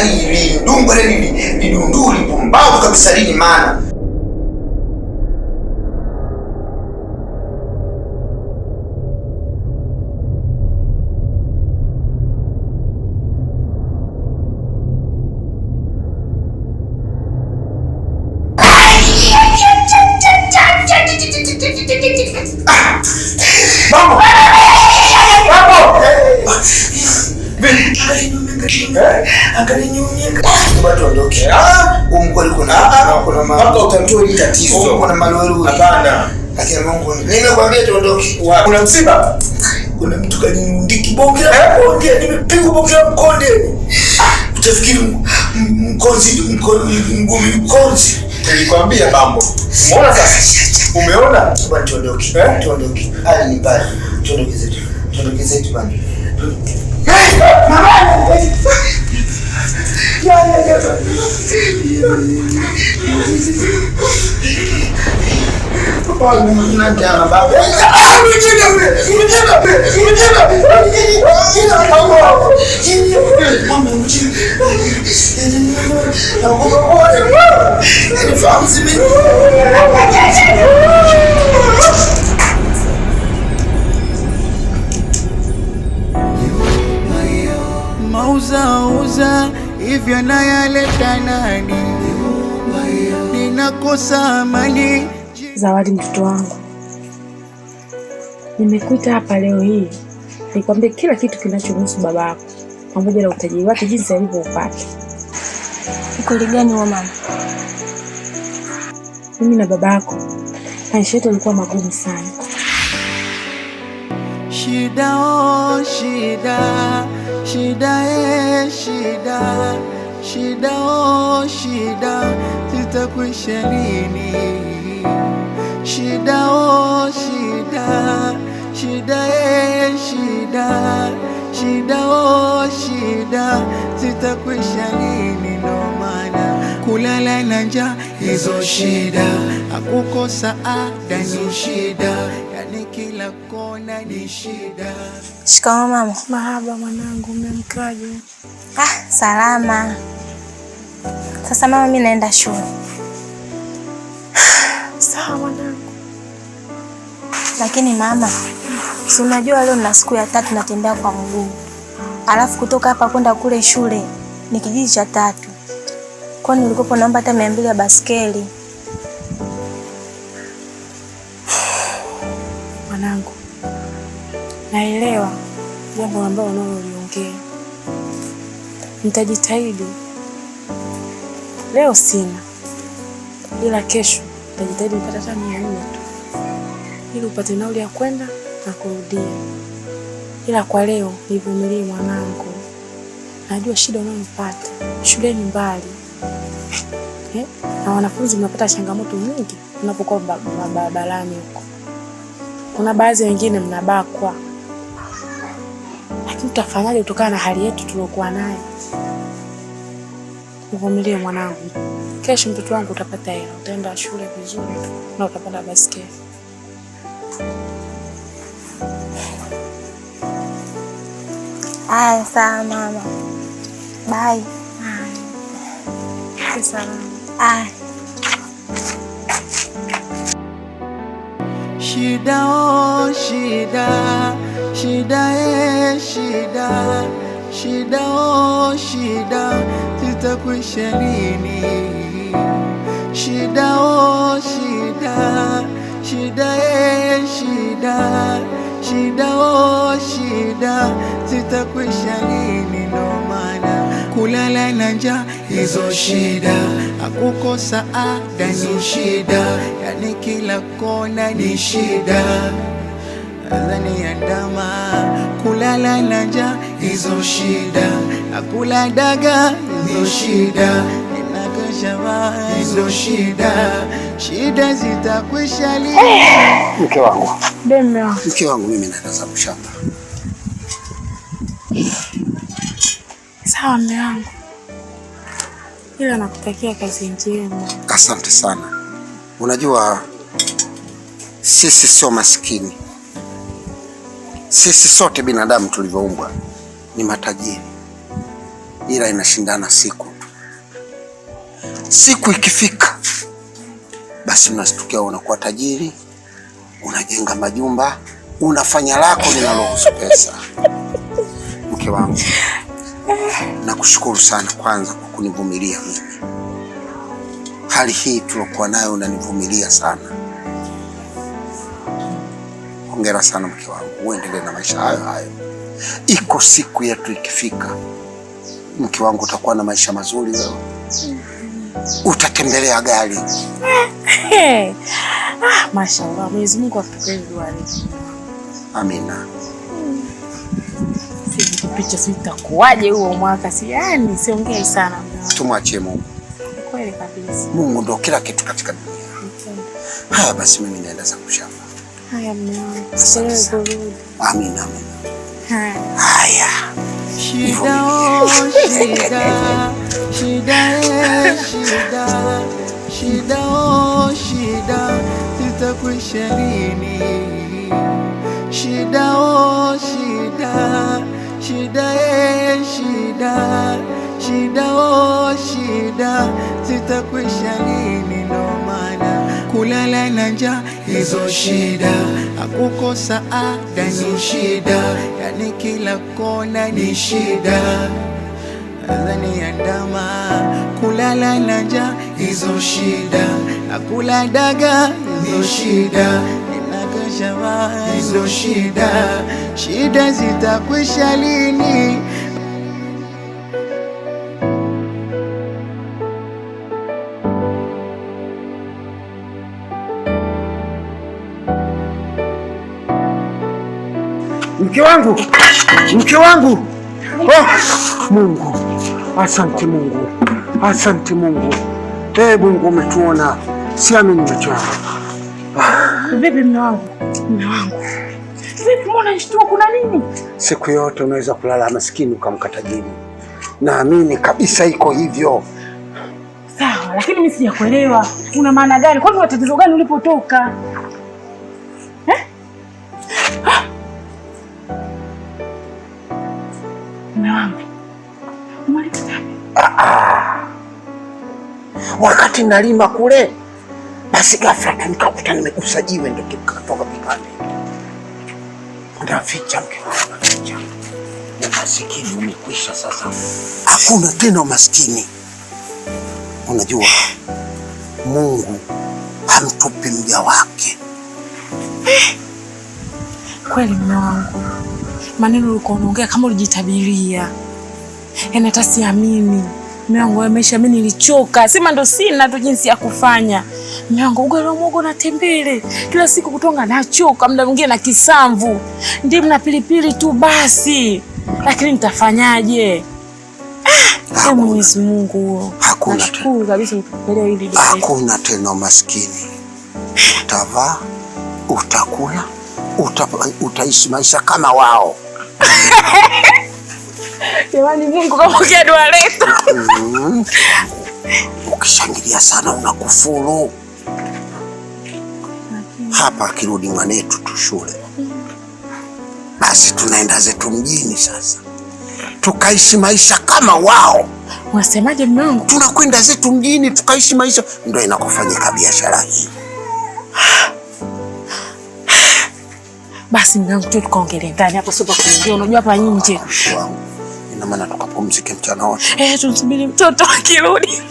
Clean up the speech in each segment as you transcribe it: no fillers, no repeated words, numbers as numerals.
yani ndungu ni dunduli pumbavu kabisa lini maana. Watu ondoke. Umkweli kuna mambo utamtoa hili tatizo. Kuna malori. Hapana. Lakini Mungu nimekwambia tuondoke. Kuna msiba? Kuna mtu kanindiki bonge la bonge. Nimepigwa bonge la mkonde. Utafikiri mkonzi. Nilikwambia mambo. Umeona sasa? Umeona? Bwana tuondoke. Tuondoke. Hali ni mbaya. Tuondoke zetu. Tuondoke zetu bwana. Mama! Ya. Bwana mnajana baba. Mauza hivyo nayaleta nani? Ninakosa amani. Zawadi, mtoto wangu, nimekuita hapa leo hii nikwambie kila kitu kinachohusu baba yako pamoja na utajiri wake jinsi alivyoupata. Ukweli gani wa mama? Mimi na baba yako maisha yetu yalikuwa magumu sana. Shida oh shida, shida shida, shida oh shida, zitakwisha lini? Shida oh shida, shida shida, shida oh shida, zitakwisha lini? Ndo maana kulala na njaa hizo shida, hakukosa ada ni shida, yani kila kona ni shida. Shikamoo mama. Mahaba mwanangu, umemkaje? Salama. Sasa mama, mimi naenda shule. Sawa mwanangu. Lakini mama, si unajua leo na siku ya 3 natembea kwa mguu. Alafu kutoka hapa kwenda kule shule ni kijiji cha 3. Kwani ulikopo naomba hata 200 ya baskeli. Mwanangu, naelewa jambo ambalo unaloliongea. Nitajitahidi. Leo sina, ila kesho nitajitahidi nipate hata 400 tu, ili upate nauli ya kwenda na kurudia. Ila kwa leo nivumilie mwanangu. Najua shida unayopata. Shule ni mbali. Na wanafunzi mnapata changamoto nyingi unapokuwa barabarani huko. Kuna baadhi wengine mnabakwa. Lakini tutafanyaje kutokana na hali yetu tulokuwa nayo? Nivumilie mwanangu. Kesho mtoto wangu utapata hela, utaenda shule vizuri na utapanda baskeli. Sawa mama. Bye. Sawa. Shida oh shida, shida shida, shida oh shida, zitakwisha lini? Shida oh shida, shida shida, shida oh shida, zitakwisha lini? Ndo maana kulala na njaa hizo shida, hakukosa ada ni shida, yani kila kona ni shida. Nadhani ya ndama kulala na njaa hizo shida, nakula daga hizo shida, ninakesha hizo shida, shida zitakwisha lini? Mke wangu. Dema. Mke wangu, mimi naenda zangu shamba. Sawa mume wangu. Ila nakutakia kazi njema. Asante sana. Unajua sisi sio maskini. Sisi sote binadamu tulivyoumbwa ni matajiri. ila inashindana siku. Siku ikifika, basi mnastukia unakuwa tajiri, unajenga majumba, unafanya lako linalohusu pesa. Mke wangu, nakushukuru sana kwanza kwa kunivumilia mimi. Hali hii tulokuwa nayo unanivumilia sana. Hongera sana mke wangu, uendelee na maisha hayo hayo. Iko siku yetu ikifika, mke wangu, utakuwa na maisha mazuri wewe. Utatembelea gari. Mashallah, Mwenyezi Mungu akupe dua yako. Amina. Sisi picha sitakuaje huo mwaka, si yani siongei sana. Tumwachie Mungu. Kweli kabisa. Mungu ndo kila kitu katika dunia. Haya basi mimi naenda zangu shamba. Haya mwanangu. Sichelewe kurudi. Amina, amina. Haya. Shida, oh shida, shida, shida, shida, oh shida, zitakwisha lini? Shida, oh shida, shida, shida, shida, oh shida, zitakwisha lini? Ndo maana kulala na njaa hizo shida, kukosa ada ni shida, yani kila kona ni shida. Nadhani andama kulala na njaa hizo shida, kula daga hizo shida, inakashama hizo shida, shida zitakwisha lini? Mke wangu, mke wangu. Oh, Mungu, asante Mungu, asante Mungu. Mungu umetuona, siamini macho yangu. Vipi mume wangu? Mume wangu. Vipi mbona nishtua, kuna nini? Siku yote unaweza kulala maskini ukamka tajiri. Naamini kabisa iko hivyo. Sawa, lakini mimi sijakuelewa. Una maana gani? Kwani tatizo gani ulipotoka? Wakati nalima kule, basi ghafla nikakuta nimegusa jiwe, ndio kikatoka kipande. Ndaficha mke wangu, naficha. Umasikini umekwisha sasa. Hakuna tena umasikini. Unajua Mungu hamtupi mja wake. Kweli mume wangu, maneno ulikuwa unaongea kama ulijitabiria. Yaani hata siamini. Mume wangu amesha, mimi nilichoka. Sema ndo sina tu jinsi ya kufanya. Mume wangu ugali wa muhogo na tembele. Kila siku kutonga nachoka, muda mwingine na kisamvu. Ndimu na pilipili tu basi. Lakini nitafanyaje? Mwenyezi Mungu. Hakuna tena kabisa ukipelea hili dada. Hakuna tena maskini. Utavaa, utakula, utaishi maisha kama wao. Jamani, Mungu kapokea dua letu. Ukishangilia sana unakufuru. Hapa akirudi mwanetu tu shule, basi tunaenda zetu mjini sasa, tukaishi maisha kama wao. Unasemaje mume wangu? Tunakwenda zetu mjini tukaishi maisha, ndio inakufanyika biashara hii. Basi mume wangu tu tukaongelee ndani hapo, sio kuongea. Unajua hapa nje. Ina maana tukapumzike mchana wote. Tumsubiri mtoto akirudi.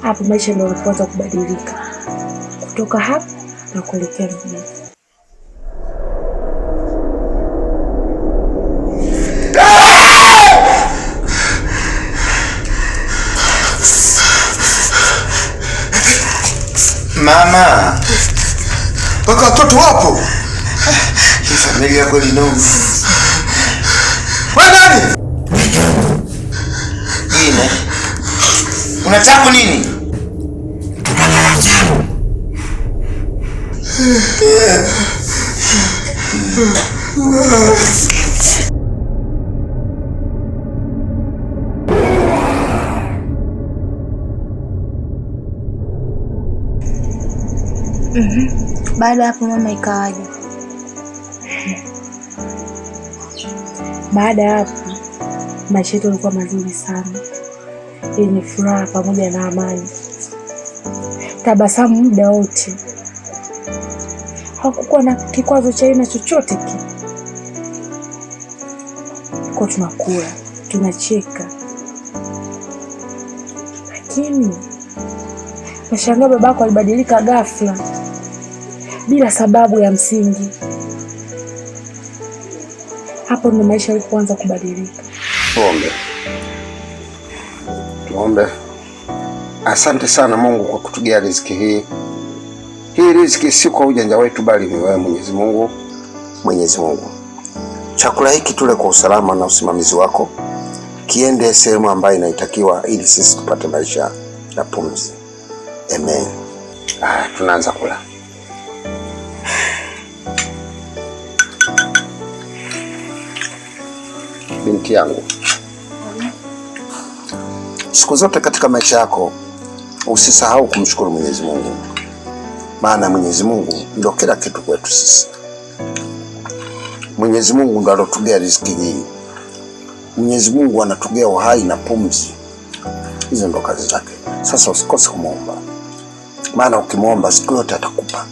Hapo maisha ndio yanaanza kubadilika. Kutoka hapa na kuelekea mjini. Mama, mpaka watoto wapo. Hii familia kweli noma. Wewe nani? Ine. Unataka nini? Baada ya hapo mama ikawaje? Baada ya hapo maisha yetu yalikuwa mazuri sana, yenye furaha pamoja na amani, tabasamu muda wote. Hakukuwa na kikwazo cha aina chochote kile. Kwa tunakula, tunacheka. Lakini nashangaa babako alibadilika ghafla bila sababu ya msingi. Hapo ndo maisha yalipoanza kubadilika. Tuombe. Asante sana Mungu kwa kutugea riziki hii. Hii riziki si kwa ujanja wetu bali ni wewe Mwenyezi Mungu. Mwenyezi Mungu, chakula hiki tule kwa usalama na usimamizi wako, kiende sehemu ambayo inaitakiwa ili sisi tupate maisha ya pumzi. Amen. Tunaanza kula. Binti yangu, siku zote katika maisha yako usisahau kumshukuru Mwenyezi Mungu, maana Mwenyezi Mungu ndio kila kitu kwetu sisi. Mwenyezi Mungu ndio alotugea riziki hii. Mwenyezi Mungu anatugea uhai na pumzi. Hizo ndo kazi zake. Sasa usikose kumuomba, maana ukimuomba siku yote atakupa.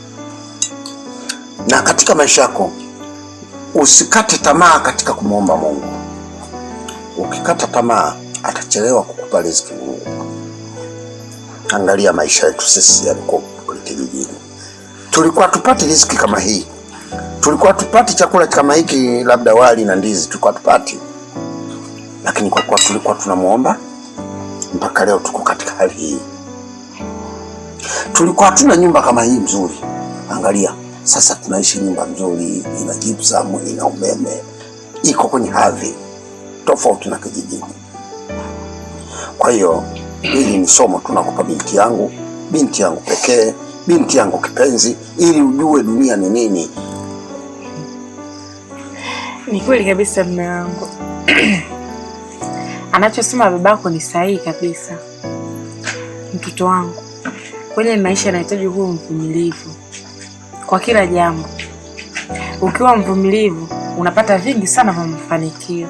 Na katika maisha yako usikate tamaa katika kumuomba Mungu. Ukikata tamaa atachelewa kukupa riziki Mungu. Angalia maisha yetu sisi yalikuwa kijijini. Tulikuwa tupate riziki kama hii. Tulikuwa tupati chakula kama hiki, labda wali na ndizi tulikuwa tupati. Lakini kwa kuwa tulikuwa tunamuomba, mpaka leo tuko katika hali hii. Tulikuwa hatuna nyumba kama hii mzuri. Angalia, sasa tunaishi nyumba nzuri, ina gypsum, ina umeme, iko kwenye hadhi tofauti na kijijini. Kwa hiyo hili ni somo tunakupa binti yangu pekee, binti yangu kipenzi, ili ujue dunia ni nini. Ni kweli kabisa mume wangu. Anachosema babako ni sahihi kabisa. Mtoto wangu, kwenye maisha yanahitaji kuwa mvumilivu kwa kila jambo. Ukiwa mvumilivu unapata vingi sana vya mafanikio.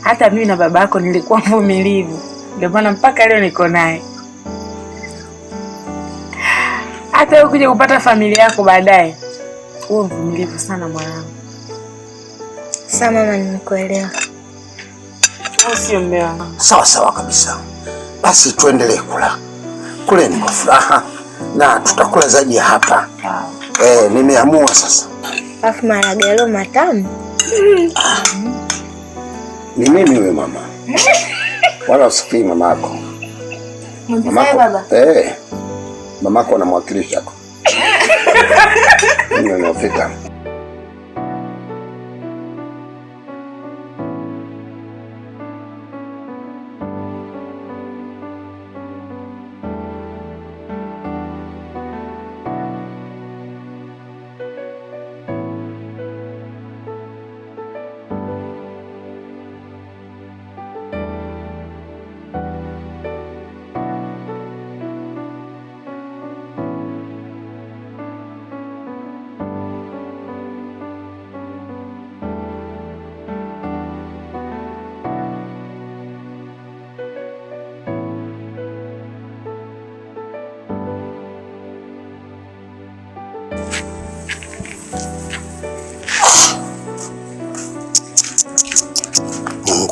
Hata mimi na babako nilikuwa mvumilivu, ndio maana mpaka leo niko naye. Hata ukija kupata familia yako baadaye, uwe mvumilivu sana mwanangu. Sawa mama, nimekuelewa. Sio mbaya. Sawa kabisa. Basi tuendelee kula. Kuleni kwa furaha na tutakula zaidi ya hapa. Nimeamua sasa. Alafu maharage leo matamu. Ni mimi wewe mama. Wala usikii mamako. Mamako baba. Mamako anamwakilisha kwa. Mimi nimefika.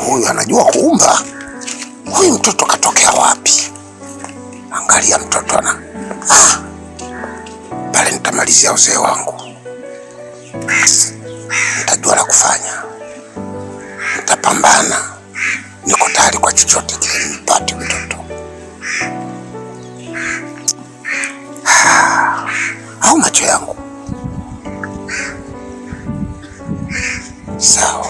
Huyu anajua kuumba. Huyu mtoto katokea wapi? Angalia mtoto na pale nitamalizia uzee wangu. Nitajua la kufanya. Nitapambana. Niko tayari kwa chochote kile nipate mtoto. Au macho yangu. Sawa.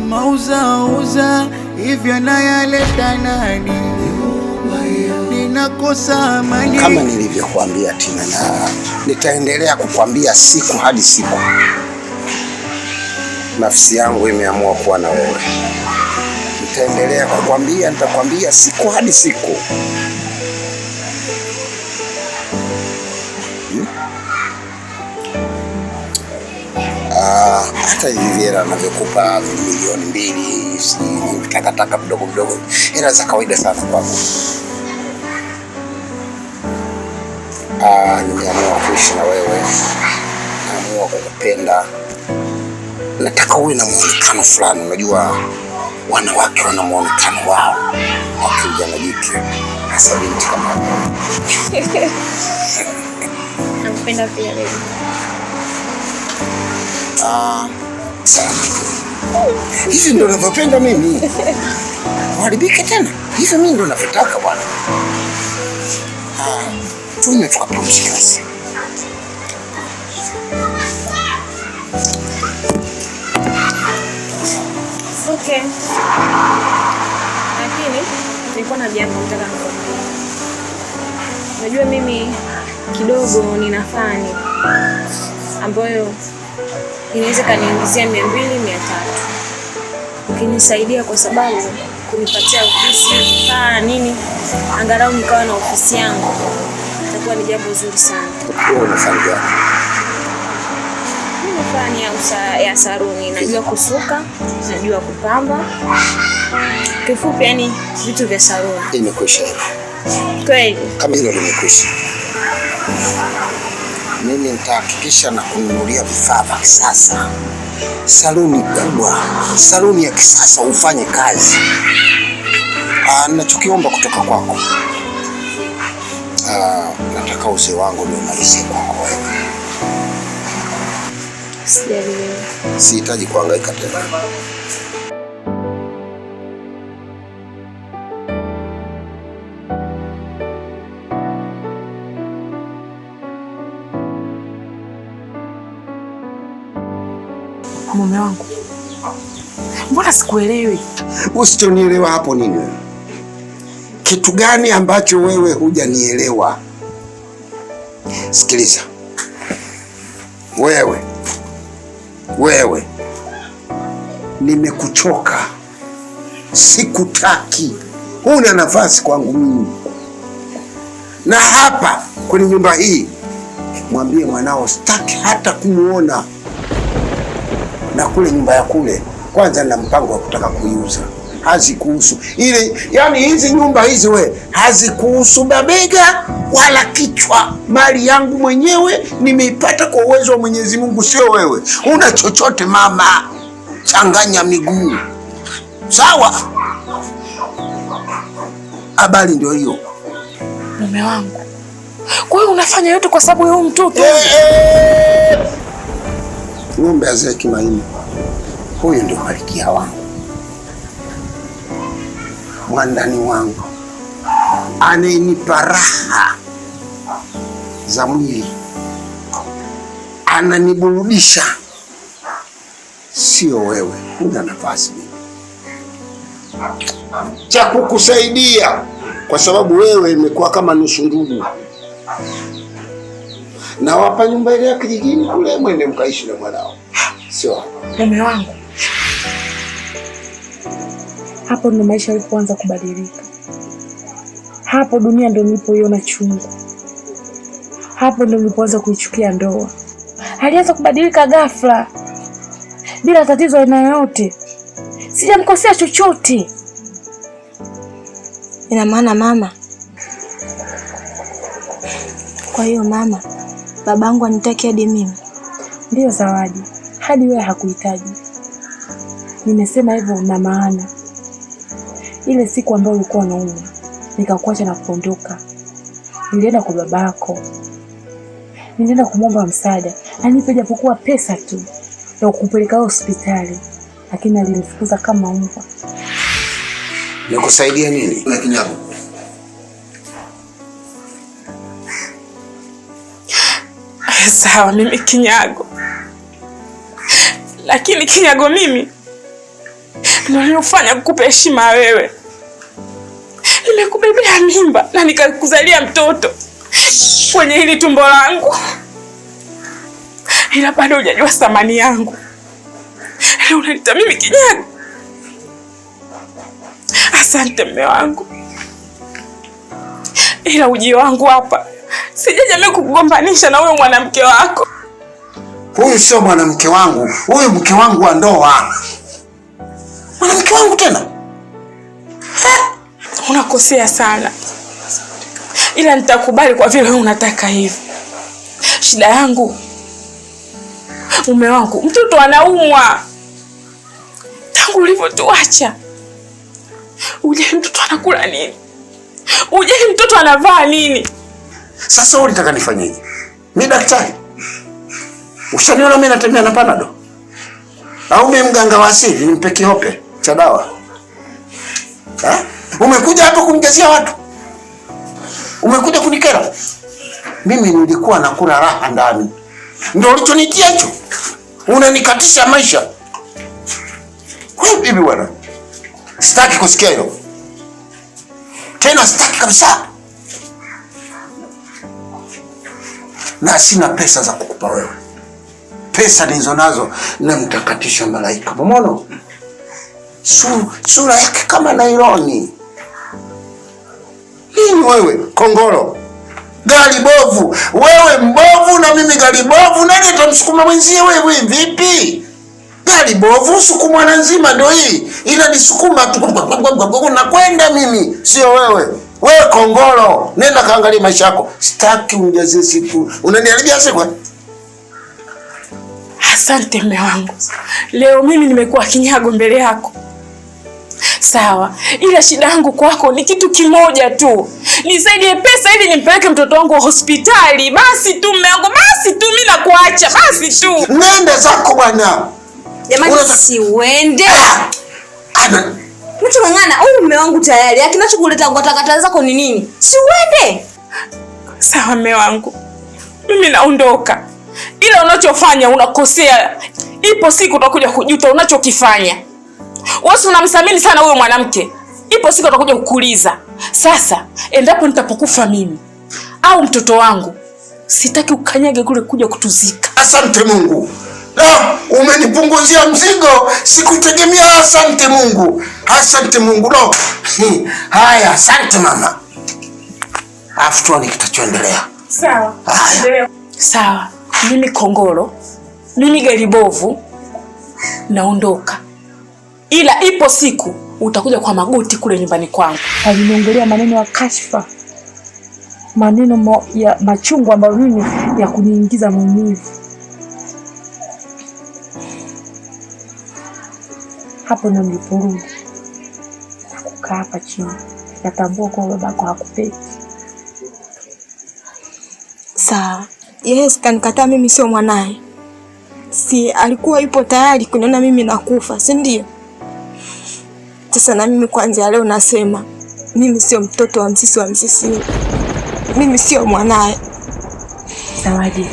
Mauzauza hivyo nayaleta nani? Ninakosa amani. Kama nilivyokuambia Tina, na nitaendelea kukwambia siku hadi siku. Nafsi yangu imeamua kuwa na wewe. Nitaendelea kukwambia, nitakwambia siku hadi siku. Hata hivi hela navyokupa milioni 2 si takataka mdogo mdogo, hela za kawaida sana kwangu. Nimeamua kuishi na wewe, naamua kukupenda. Nataka uwe na muonekano fulani. Unajua wanawake wana muonekano wao wakija na jike, hasa binti kama wewe. Nakupenda pia baby. Sana. Hivi ndo ninavyopenda mimi. Haribika tena. Hivi mimi ndo ninavyotaka bwana. Tunywe tukapumzika sasa. Okay. Lakini nilikuwa na jambo nataka nikwambie. Unajua mimi kidogo nina fani ambayo inaweza kaniingizia 200-300. Ukinisaidia kwa sababu kunipatia ofisi sana nini, angalau nikawa na ofisi yangu, itakuwa ni jambo zuri sana. Wewe unafanya gani? Mimi nafanya ya saruni, najua kusuka, najua kupamba. Kifupi yani vitu vya saruni. Imekwisha. Kweli. Kama hilo limekwisha, mimi nitahakikisha na kununulia vifaa vya kisasa. Saluni kubwa, saluni ya kisasa ufanye kazi. Ninachokiomba kutoka kwako, nataka uzee wangu niumalizie kwako wewe. Sihitaji kuhangaika tena. Mume wangu, mbona sikuelewi? Usichonielewa hapo nini? Kitu gani ambacho wewe hujanielewa? Sikiliza. Wewe nimekuchoka, sikutaki, huna nafasi kwangu mimi. Na hapa kwenye nyumba hii, mwambie mwanao sitaki hata kumuona. Na kule nyumba ya kule, kwanza na mpango wa kutaka kuiuza. Hazikuhusu ile, yani hizi nyumba hizi we hazikuhusu babega wala kichwa. Mali yangu mwenyewe nimeipata kwa uwezo wa Mwenyezi Mungu, sio wewe. Una chochote mama, changanya miguu. Sawa? Habari ndio hiyo. Mume wangu, kwa hiyo unafanya yote kwa sababu ya huyu mtoto? Ng'ombe azee kimaini. Huyu ndio malkia wangu, mwandani wangu, anayenipa raha za mwili, ananiburudisha. Sio wewe, huna nafasi cha kukusaidia, kwa sababu wewe imekuwa kama nusu ndugu. Na wapa nyumba ile ya kijijini kule, mwende mkaishi na mwanao. Sio mume wangu, hapo ndo maisha yalipoanza kubadilika. Hapo dunia ndo nilipoiona chungu. Hapo ndo nilipoanza kuichukia ndoa. Alianza kubadilika ghafla bila tatizo aina yoyote. Sijamkosea chochote. Ina maana mama, kwa hiyo mama, babangu anitaki hadi mimi? Ndio Zawadi, hadi wewe hakuhitaji. Nimesema hivyo na maana ile siku ambayo ulikuwa unaumwa nikakuacha na kuondoka, nilienda kwa babako, nilienda kumwomba msaada anipe japokuwa pesa tu ya kukupeleka hospitali, lakini alinifukuza kama mbwa. Nikusaidia nini? Na Kinyago, sawa mimi Kinyago, lakini Kinyago mimi ndio nilofanya kukupa heshima wewe. Nimekubebea mimba na nikakuzalia mtoto kwenye hili tumbo langu. Ila bado hujajua thamani yangu. Leo unaniita mimi kinyago. Asante mume wangu. Ila ujio wangu hapa sijaja mimi kukugombanisha na huyo mwanamke wako. Huyu sio mwanamke wangu, huyu mke wangu wa ndoa. Mwanamke wangu tena? Unakosea sana. Ila nitakubali kwa vile wewe unataka hivyo. Shida yangu, mume wangu, mtoto anaumwa. Tangu ulivyotuacha. Ujali mtoto anakula nini? Ujali mtoto anavaa nini? Sasa wewe unataka nifanyeje? Mimi daktari. Ushaniona mimi natembea na Panado? Au mimi mganga wa asili nimpe kihope cha dawa? Umekuja hapa kunigezea watu? Umekuja kunikera? Mimi nilikuwa nakula raha ndani. Ndio ulichonitia hicho? Unanikatisha maisha. Wewe bibi bwana. Sitaki kusikia hilo. Tena sitaki kabisa. Na sina pesa za kukupa wewe. Pesa nizo nazo na mtakatisha malaika. Umeona? Sura yake kama nailoni. Nini wewe? Kongolo. Gari bovu. Wewe mbovu na mimi gari bovu. Nani atamsukuma mwenzie wewe vipi? Gari bovu sukuma na nzima ndio hii. Ila nisukuma tu na kwenda mimi, sio wewe. Wewe kongolo, nenda kaangalia maisha yako. Sitaki unijazie siku. Unaniharibia siku. Asante mume wangu. Leo mimi nimekuwa kinyago mbele yako. Sawa. Ila shida yangu kwako ni kitu kimoja tu. Nisaidie pesa ili nimpeleke mtoto wangu hospitali. Basi tu mume wangu, basi tu mimi nakuacha, basi tu. Nenda zako bwana. Jamani si uende. Mtu ngangana, huyu mume wangu tayari. Kinachokuleta ngotakata zako ni nini? Si uende. Sawa mume wangu. Mimi naondoka. Ila unachofanya unakosea. Ipo siku utakuja kujuta unachokifanya. Wewe unamsamini sana huyo mwanamke. Ipo siku utakuja kukuuliza. Sasa endapo nitapokufa mimi au mtoto wangu, sitaki ukanyage kule kuja kutuzika. Asante Mungu. Na umenipunguzia mzigo, sikutegemea. Asante Mungu. Asante Mungu. No. Haya, asante mama. Afu ni kitachoendelea. Sawa. Sawa. Mimi kongolo, mimi gari bovu, naondoka. Ila ipo siku utakuja kwa magoti kule nyumbani kwangu. Aliniongelea maneno ya kashfa. Maneno ya machungu ambayo mimi ya kuniingiza maumivu. Hapo na mliporudi. Kukaa hapa chini. Natambua kwa babako hakupendi. Sawa. Yes, kanikataa mimi sio mwanae. Si alikuwa yupo tayari kuniona mimi nakufa, si ndio? Sasa na mimi kwanza leo nasema mimi sio mtoto wa Msisi. Mimi sio mwanae. Zawadi.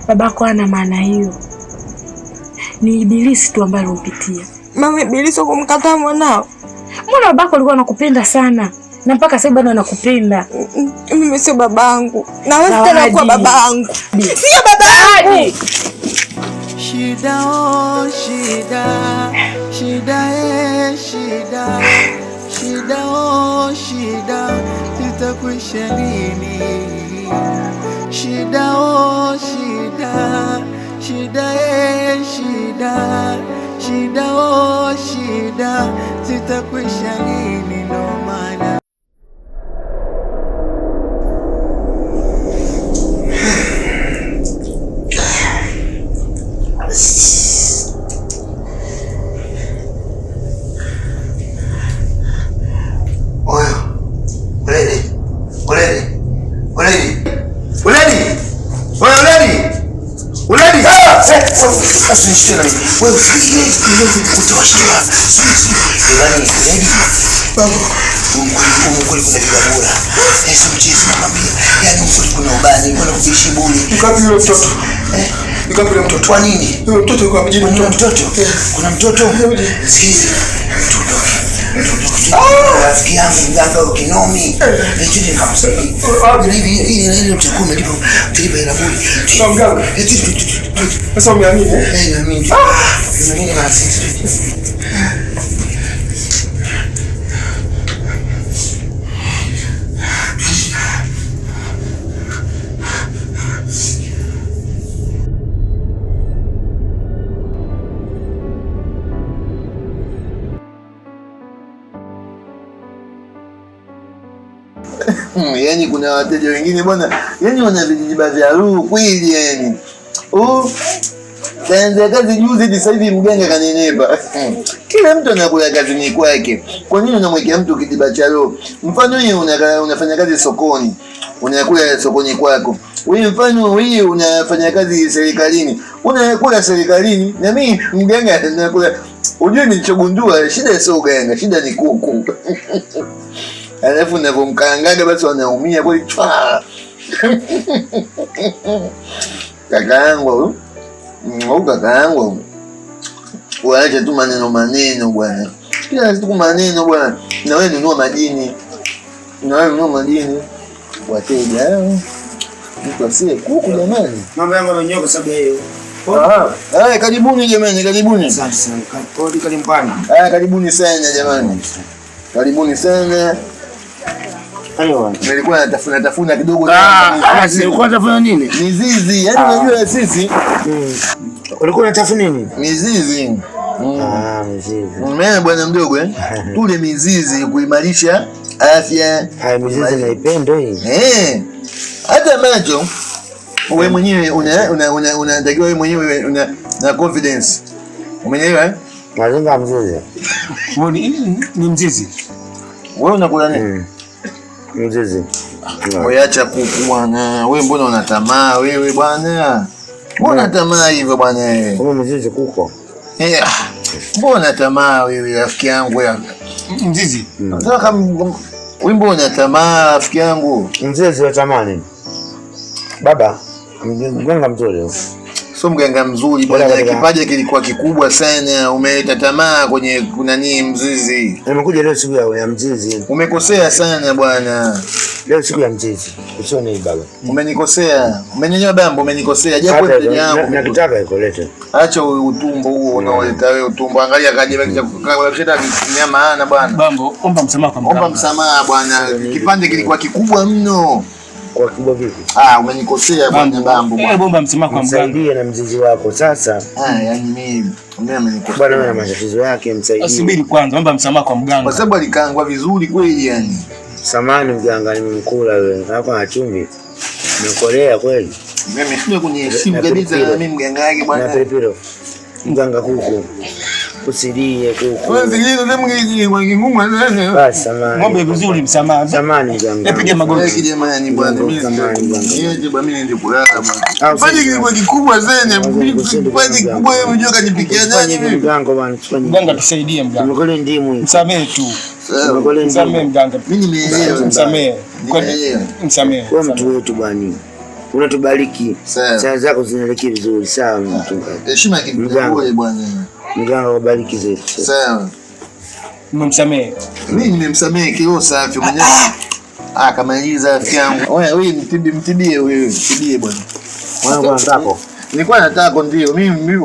Babako ana maana hiyo. Ni ibilisi tu ambaye ulipitia. Mama, ibilisi kumkataa mwanao? Mbona babako alikuwa anakupenda sana? Na mpaka sasa bado anakupenda. Mimi sio babangu. Na wewe tena kuwa babangu. Sio babangu. Shida oh shida. Shida shida. Shida oh shida. Zitakwisha lini? Shida oh shida. Shida shida. Shida oh shida. Zitakwisha lini? Ndo maana Wewe usikie utawashtua. Yaani lady baba mkuli kuna vigabura. Sasa mchezo namwambia. Yaani mkuli kuna ubani, kuna kuishi bure. Mkapi yule mtoto. Nikamwambia mtoto. Kwa nini? Mtoto yuko mjini. Mtoto. Kuna mtoto. Sikizi. Rafiki yangu mganga wa Kinomi. Eti nikamsaidia. Hivi mchukua mlipo tilipa ila bure. Mganga. Sasa umeamini? Naamini. Naamini na sisi. Yaani kuna wateja wengine bwana, yaani wana vijiba vya roho kweli yani. Kaanza kazi juzi hadi sasa hivi mganga kanenepa. Kila mtu anakula kazini kwake. Kwa nini unamwekea mtu kijiba cha roho? Mfano wewe unafanya kazi sokoni, unakula sokoni kwako. Wewe mfano wewe unafanya kazi serikalini, unakula serikalini, na mimi mganga nakula. Unajua nilichogundua shida sio uganga, shida ni kuku. Alafu ninapomkaangaga basi wanaumia kweli chwa. Kaka yangu waache tu maneno bwana. Kila siku maneno bwana. Na wewe nunua madini. Wateja hao. Mtu asiye kuku jamani. Mambo yangu yamenyoka sababu hiyo. Karibuni jamani, karibuni. Asante sana. Kodi kalimpani. Karibuni sana jamani. Karibuni sana. Nilikuwa natafuna kidogo. Ulikuwa unatafuna nini? Mizizi. Yaani unajua sisi ulikuwa unatafuna nini? Mizizi. Mizizi. Mimi bwana mdogo tule mizizi kuimarisha afya. Mizizi naipenda hii. Hata macho wewe mwenyewe unatakiwa wewe mwenyewe una confidence. Umeelewa? Mazinga mzizi. Ni mzizi. Wewe unakula nini? Mzizi. Wewe acha kuku bwana. Wewe mbona una tamaa wewe bwana? Mbona tamaa hivyo bwana wewe? Wewe mzizi kuko. Mbona tamaa wewe rafiki yangu wewe? Mzizi. Nataka wewe mbona tamaa rafiki yangu? Mzizi wa tamani. Baba, mganga mzuri. So mganga mzuri bwana, kipaji kilikuwa kikubwa sana. Umeleta tamaa kwenye kuna nini mzizi? Nimekuja leo siku ya mzizi. Umekosea sana bwana. Leo siku ya mzizi. Usione hii baba. Umenikosea. Umenyenyewa bambo, umenikosea. Japo mteja yangu. Nakitaka ikolete. Acha utumbo huo unaoleta wewe utumbo. Angalia kaje kisha nyama ana bwana. Bambo, omba msamaha kwa mganga. Omba msamaha bwana. Kipande kilikuwa kikubwa mno. Kwa kibwa vipi? Umenikosea bwana bambo. Bomba msamaha kwa mganga. Msaidie na mzizi wako sasa. Yani mimi amenikosea. Bwana ana matatizo yake, msaidie. Subiri kwanza, omba msamaha kwa mganga. Kwa sababu alikaangwa vizuri kweli yani. Samani mganga, nimemkula wewe. Hapa na chumvi. Nimekolea kweli. Mimi sio kuniheshimu kabisa mimi mganga yake bwana. Na pepero. Mganga kuku. Usilie kuku. Wewe zingine ndio mwenye ngumu sana. Basi samani. Ng'ombe vizuri msamaha. Samani mganga. Piga magoti jamani bwana. Mimi ndio kulala bwana. Fanye kilikuwa kikubwa sana. Fanye kikubwa wewe unajua kanipikia nani mimi? Mganga bwana. Mganga tusaidie mganga. Nimekole ndimu. Msamehe tu. Msamehe mganga. Mimi nimeelewa. Msamehe. Msamehe. Wewe mtu wetu bwana. Unatubariki. Saa zako zinaelekea vizuri sawa mchungaji. Heshima kidogo bwana. Mganga wabariki zetu. Sawa. Mmemsamehe. Mimi nimemsamehe kio safi mwenyewe. Kamaliza rafiki yangu. Wewe mtibie wewe, mtibie bwana. Wewe unataka? Nilikuwa nataka ndio. Mimi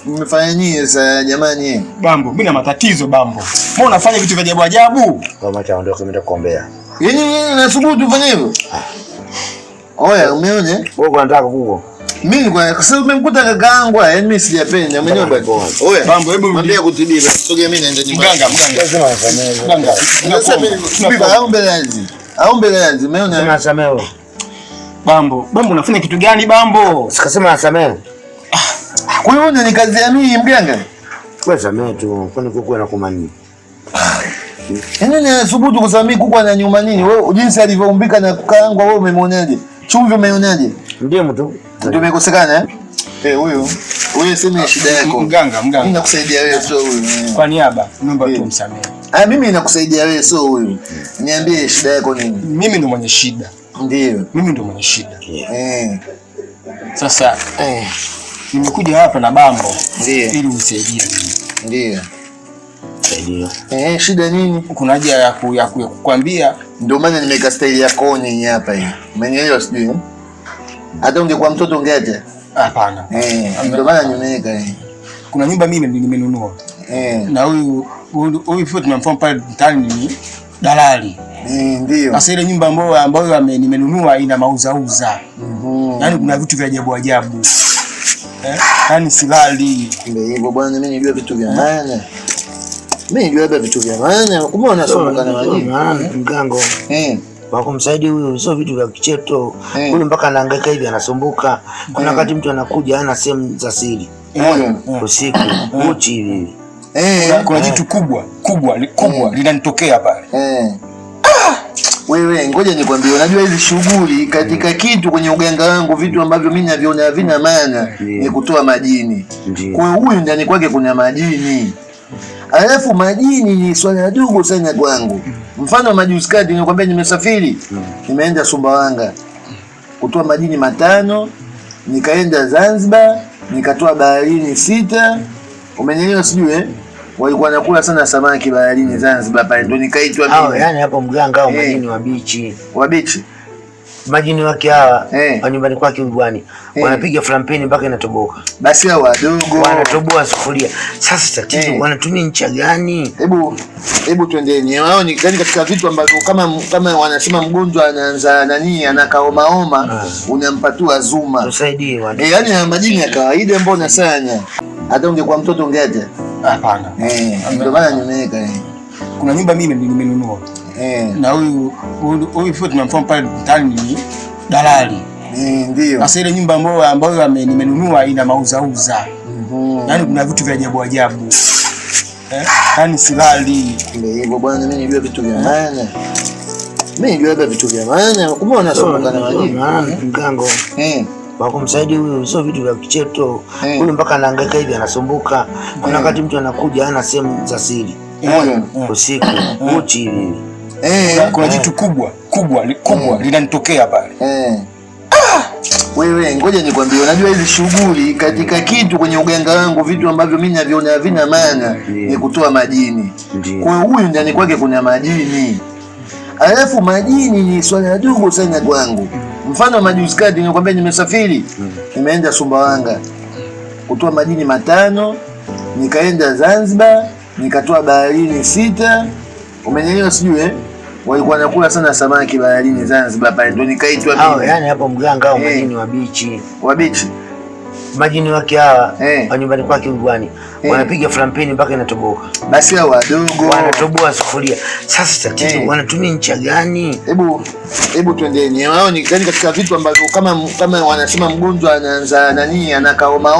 mmefanya nini sasa jamani? Bambo, mimi na matatizo Bambo. Mbona unafanya vitu vya ajabu ajabu? Kwa maana ndio kimeenda kuombea. Yaani nasubutu ufanye hivyo? Umeona? Wewe unataka kuko? Mimi kwa sababu umemkuta kakaangu, yaani mimi sijapenda mwenyewe bado. Bambo, hebu mwambie kutibia. Sogea mimi naenda nyumbani. Mganga. Lazima asamehe. Mganga. Sasa mimi aombe lazi. Umeona? Sema asamehe. Bambo, unafanya kitu gani Bambo? Sikasema asamehe. Kwa hiyo ni kazi ya mimi mganga. Wewe samehe tu, kwani kuku anakumani. Yaani nasubutu kusamii kuku ana nyuma nini? Wewe jinsi alivyoumbika na kakaangu wewe umemwonaje? Chumvi umeonaje? Ndiye mtu. Ndio umekosekana huyo. Wewe sema shida yako. Mganga. Mimi nakusaidia wewe sio huyo. Kwa niaba, naomba tu msamehe. Mimi nakusaidia wewe sio huyo. Niambie shida yako nini? Mimi ndo mwenye shida. Ndio. Mimi ndo mwenye shida. Eh. Sasa nimekuja hapa na bambo. Ndio. Ili unisaidie. Ndio. Ndio. Shida nini? Kuna haja ya kukwambia. Ndio maana nimeka style ya koni hapa hii. Umenielewa sijui? Hata ungekuwa mtoto ungeacha? Hapana. Ndio maana nimeweka hii. Kuna nyumba mimi nimenunua. Na huyu fio tunamfahamu pale mtaani ni dalali. Ndio. Sasa ile nyumba ambayo nimenunua ina mauzauza. Yaani kuna vitu vya ajabu ajabu. Yaani silali. Ndio hivyo bwana, mimi nijua vitu vya maana. Mimi nijua vitu vya maana. Kumbe unasoma kana maji. Mgango. Wako msaidi huyu, sio vitu vya kicheto. Huyu mpaka anahangaika hivi anasumbuka. Kuna wakati mtu anakuja hana sehemu za siri. Usiku uchi hivi. Kuna kitu kubwa linanitokea pale. Wewe ngoja nikwambie, unajua hizi shughuli katika kitu kwenye uganga wangu, vitu ambavyo mimi naviona havina maana ni kutoa majini. Kwa hiyo huyu ndani kwake kuna majini. Alafu majini ni swala dogo sana kwangu. Mfano majuzi kati nikwambia nimesafiri. Nimeenda Sumbawanga kutoa majini 5, nikaenda Zanzibar, nikatoa baharini 6. Umenielewa sijui walikuwa nakula sana samaki baharini Zanzibar pale, ndo nikaitwa mimi. Yani hapo mganga au majini wa bichi. Wa bichi. Majini wake hawa wa nyumbani kwake ubwani. Wanapiga flampeni mpaka inatoboka. Basi hao wadogo wanatoboa sufuria. Sasa tatizo wanatumia ncha gani? Hebu twendeni. Wao ni gani katika vitu ambavyo kama wanasema mgonjwa anaanza anakaoma unampa tu azuma. Tusaidie watu. Yani majini ya kawaida mbona sana? Hata ungekuwa mtoto ungeacha? Hapana. Ndio maana nimeweka Kuna nyumba mimi nimenunua. Na huyu fio tunamfahamu pale mtaani ni dalali. Ndio. Sasa ile nyumba ambayo nimenunua ina mauzauza. Yaani kuna vitu vya ajabu ajabu. Yaani silali. Ndio hivyo bwana, mimi nijua vitu vya maana. Mimi nijua vitu vya maana. Kumbe unasoma kana majini. Mgango. Wako msaidi huyu, sio vitu vya kicheto. Huyu mpaka anahangaika hivi anasumbuka. Kuna wakati mtu anakuja hana sehemu za siri. Usiku uchi hivi. Kuna kitu kubwa linanitokea pale. Wewe ngoja nikwambie, unajua hizi shughuli katika kitu kwenye uganga wangu, vitu ambavyo mimi naviona havina maana ni kutoa majini. Kwa hiyo huyu ndani kwake kuna majini. Alafu majini ni swala dogo sana kwangu. Mfano majuzi kati nikwambia nimesafiri. Nimeenda Sumbawanga kutoa majini 5, nikaenda Zanzibar, nikatoa baharini 6. Umenielewa sijui walikuwa nakula sana samaki baharini Zanzibar pale, ndo nikaitwa mimi. Yani hapo mganga au majini wa bichi. Wa bichi. Majini wake hawa wa nyumbani kwake ubwani. Wanapiga flampeni mpaka inatoboka. Basi hao wadogo wanatoboa sufuria. Sasa tatizo wanatumia ncha gani? Hebu twendeni. Wao ni gani katika vitu ambavyo kama wanasema mgonjwa anaanza anakaoma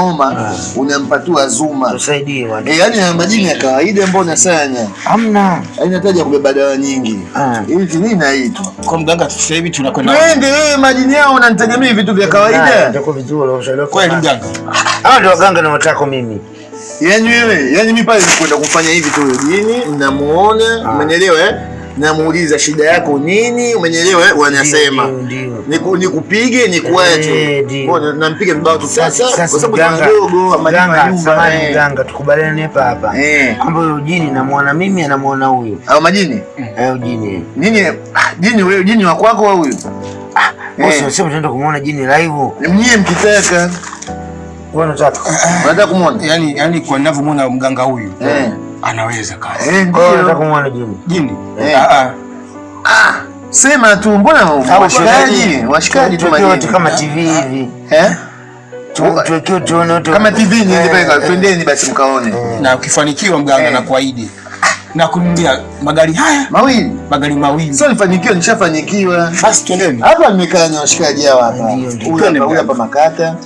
unampa tu azuma. Tusaidie watu. Yani majini ya kawaida mbona sana? Hamna. Haina haja kubeba dawa nyingi. Hivi nini na hii tu? Kwa mganga sasa hivi tunakwenda. Wewe majini yao unanitegemea vitu vya kawaida. Ndio vizuri ushaelewa. Kweli mganga. Hao ndio waganga na watako mimi. Yani mimi pale nilikwenda kufanya hivi tu jini, namuona, umenielewa namuuliza shida yako nini, umenielewa wanasema. Nikupige nikuache. Mbona nampiga mbao tu sasa kwa sababu ndogo mganga tukubaliane hapa. Ambapo jini namuona mimi anamuona huyu. Au majini? Jini. Nini? Jini wewe jini wa kwako au huyu? Sasa tunaenda kumuona jini live. Mnyie mkitaka. Unataka kumuona? Yani kwa ninavyomuona mganga huyu anaweza kazi. Kwa unataka kumuona jini? Jini? Sema tu, mbona washikaji tu majini kama TV hivi. Tuwekeo tuone kama TV ni ndio, twendeni basi mkaone. Na ukifanikiwa mganga na kuahidi na kununulia magari magari mawili. Sio nifanikiwa, nishafanikiwa. Basi twendeni. Hapa nimekaa na washikaji hawa hapa. Huyu hapa Makata.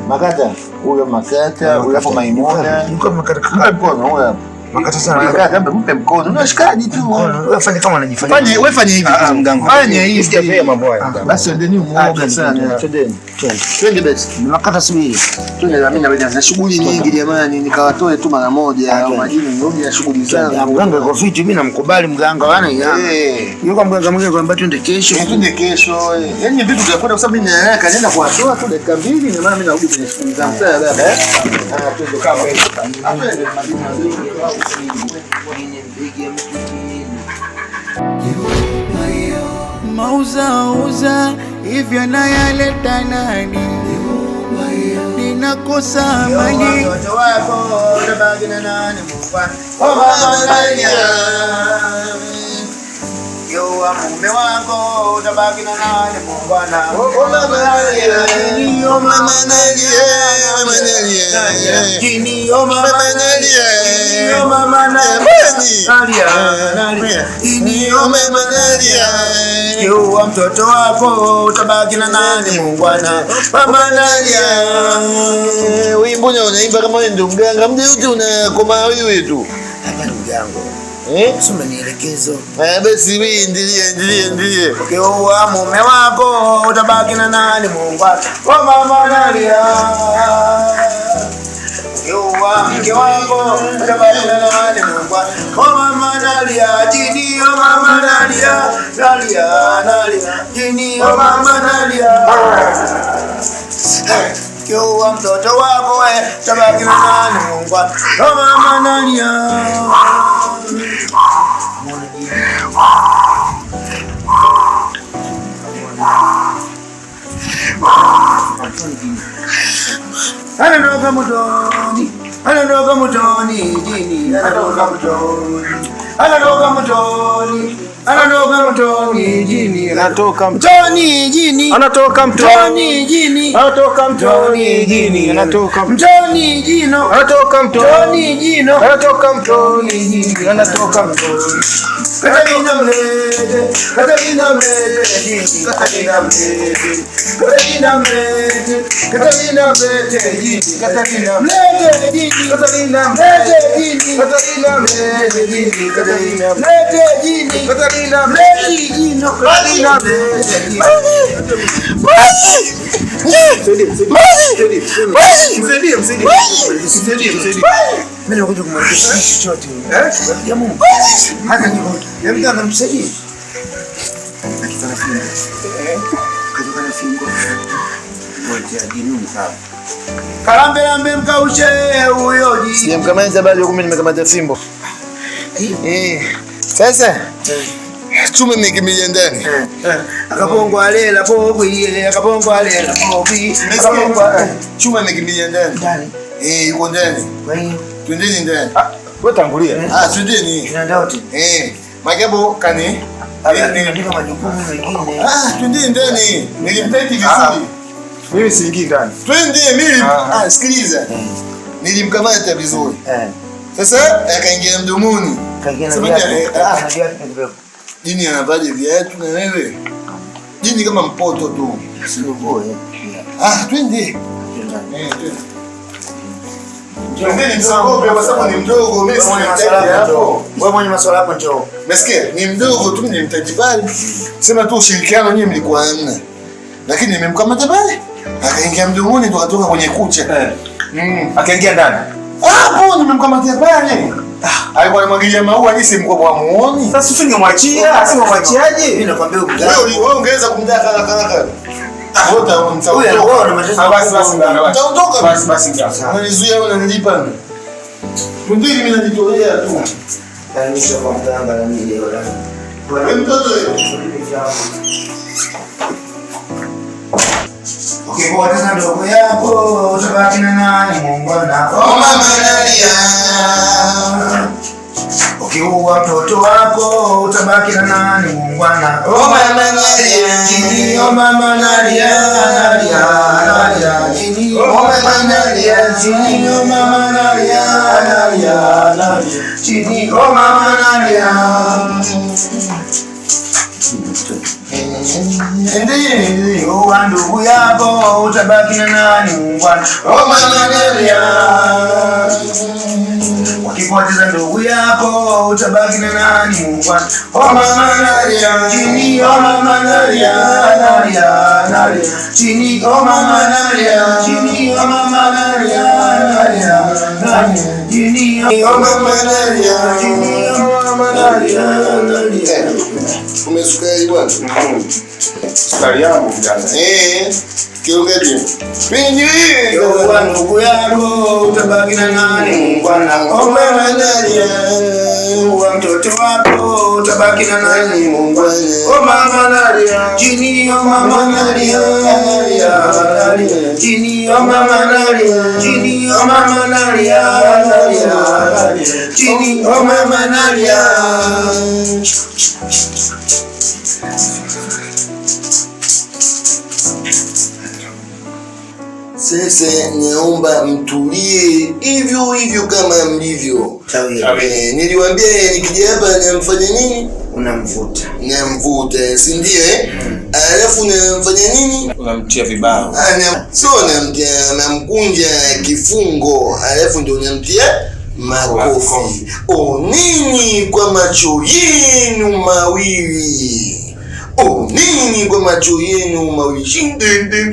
Makata, huyo Makata, huyo hapo Maimuna. Yuko Makata kaka mkono huyo hapa. Makata sana. Kamba mpe mkono. Unashikaji tu. Wewe fanya kama unajifanya. Wewe fanya hivi mganga. Fanya hivi. Sijapea mambo haya. Basi endeni muoga sana. Twende basi. Makata subiri. Twende na mimi na shughuli nyingi jamani, nikawatoe tu mara moja au majini nirudi na shughuli zangu. Mganga kwa fiti, mimi namkubali mganga wana yuko mganga mwingine kwamba twende kesho. Twende kesho. Yaani vitu vya kwenda kwa sababu mimi nataka nenda kuwatoa tu dakika 2 na maana mimi narudi kwenye shughuli zangu. Sawa baba. Twende kama Mauza hivyo nayaleta nani? Ninakosa amani. Watoto wako utabaki na nani Mungu? Oh mama Nadia. Yo mume wako utabaki na nani Mungu? Oh mama Nadia. Oh mama Nadia. Mama Nadia. Jini oh mama Nadia. Oh mama Nadia. Jini oh mama Nadia. Yo mtoto wako utabaki na nani Mungu? Mama Nadia. Wimbo unaimba kama wewe ndio mganga, mje yote unakoma wewe tu. Hapa ndugu yangu. Soma nielekezo. Basi wewe endelee. Ukiua mume wako utabaki na nani Mungu? Oh mama Nadia. Ukiua mke wako utabaki na nani Mungu? Oh mama Nadia. Jini oh mama Nadia. Nadia. Jini oh mama Nadia. Ukiua mtoto wako utabaki na nani Mungu? Oh mama Nadia. Anatoka motoni, jini anatoka motoni, jini Anatoka mtoni, jini anatoka mtoni, jini anatoka mtoni, jini anatoka mtoni, jino anatoka mtoni, jino anatoka mtoni, jini anatoka mtoni. Katarina mlete, jini Katarina mlete, jini Katarina mlete, jini Katarina mlete, jini Katarina mlete, jini Katarina mlete, jini Katarina mlete, jino Katarina mlete. Mimi nakuja kumwambia chochote. Ya Mungu. Hata niko. Ya mganga msaidie. Akitaka fingo. Akitaka fingo. Ngoja dinu sawa. Kalambe mkaushe huyo ji. Sijamkamata bado, mimi nimekamata fimbo. Sasa Chuma mekimbilia ndani. Akapongwa lela pobi, akapongwa lela pobi. Chuma mekimbilia ndani. Yuko ndani. Kwa hiyo twendeni ndani. Wewe tangulia. Twendeni. tunaenda wote. Magebo kani? Niliandika majukumu mengine. Twendeni ndani. Nilimtaiti vizuri. Mimi siingii ndani. Twende mimi. Sikiliza. Nilimkamata vizuri. Sasa akaingia mdomoni. Kaingia na viatu. Jini anavaje viatu na wewe? Jini kama mpoto tu. Sio twende. Twendeni msiogope kwa sababu ni mdogo, mimi simtaki hapo. Wewe mwenye masuala yako njoo. Umesikia? Ni mdogo tu, nimemtaji pale. Sema tu ushirikiano nyinyi mlikuwa hamna. Lakini nimemkamata pale. Akaingia mdomoni ndo katoka kwenye kucha. Akaingia ndani. Hapo nimemkamatia pale. Alikuwa anamwagilia maua jinsi mko muone. Sasa usingemwachia, asimwachiaje? Mimi nakwambia wewe ungeweza kumdaka haraka. Unanizuia wewe unanilipa. Mndili mimi najitolea tu. Wewe mtoto ukipoteza sasa ndogo yako utabaki na nani? Mungu anako. Mama Nadia. Ukiua mtoto wako utabaki na nani? Mungu anako. Mama Nadia. Jini o Mama Nadia. Jini o Mama Nadia. Jini o Mama Nadia. Jini o Mama Nadia. Ndiye uwa ndugu yako utabaki na nani? Mungu anako. Mama Nadia. ukipoteza ndugu yako utabaki na nani muungwana? Oh mama nalia chini, oh mama nalia nalia chini, oh mama nalia chini, oh mama nalia nalia chini, oh mama nalia chini, oh mama nalia nalia. Umesukari bwana? Sukari yangu mjana. Kiongezi. Pindi kwa ndugu yako utabaki na nani muungwana? Oh mama nalia kwa mtoto wako utabaki na nani muungwana? Oh mama nalia chini, oh mama nalia nalia chini, oh mama nalia chini, oh mama nalia nalia chini, oh mama nalia. Sasa naomba mtulie hivyo hivyo kama mlivyo. Niliwaambia nikija hapa namfanya nini? Unamvuta. Namvuta, si ndio Alafu namfanya nini? Unamtia vibao. So namkunja kifungo, alafu ndio namtia makofi. Nini kwa macho yenu mawili? Nini kwa macho yenu mawili? Shindende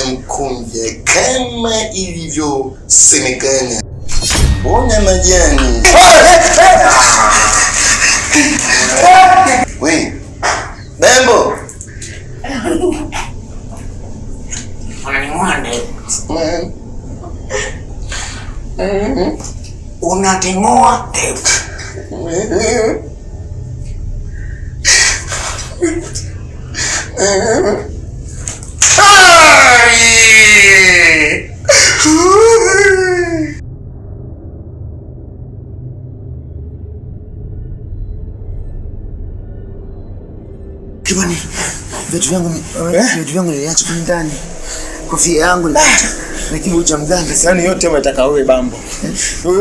namkunja kama ilivyosemekana. Ona majani. We Bembo, unatingoa tepu. Kibani, vitu vyangu niliacha kule ndani. Kofia yangu na kibu cha mganga. Yaani yote umetaka wewe Bambo.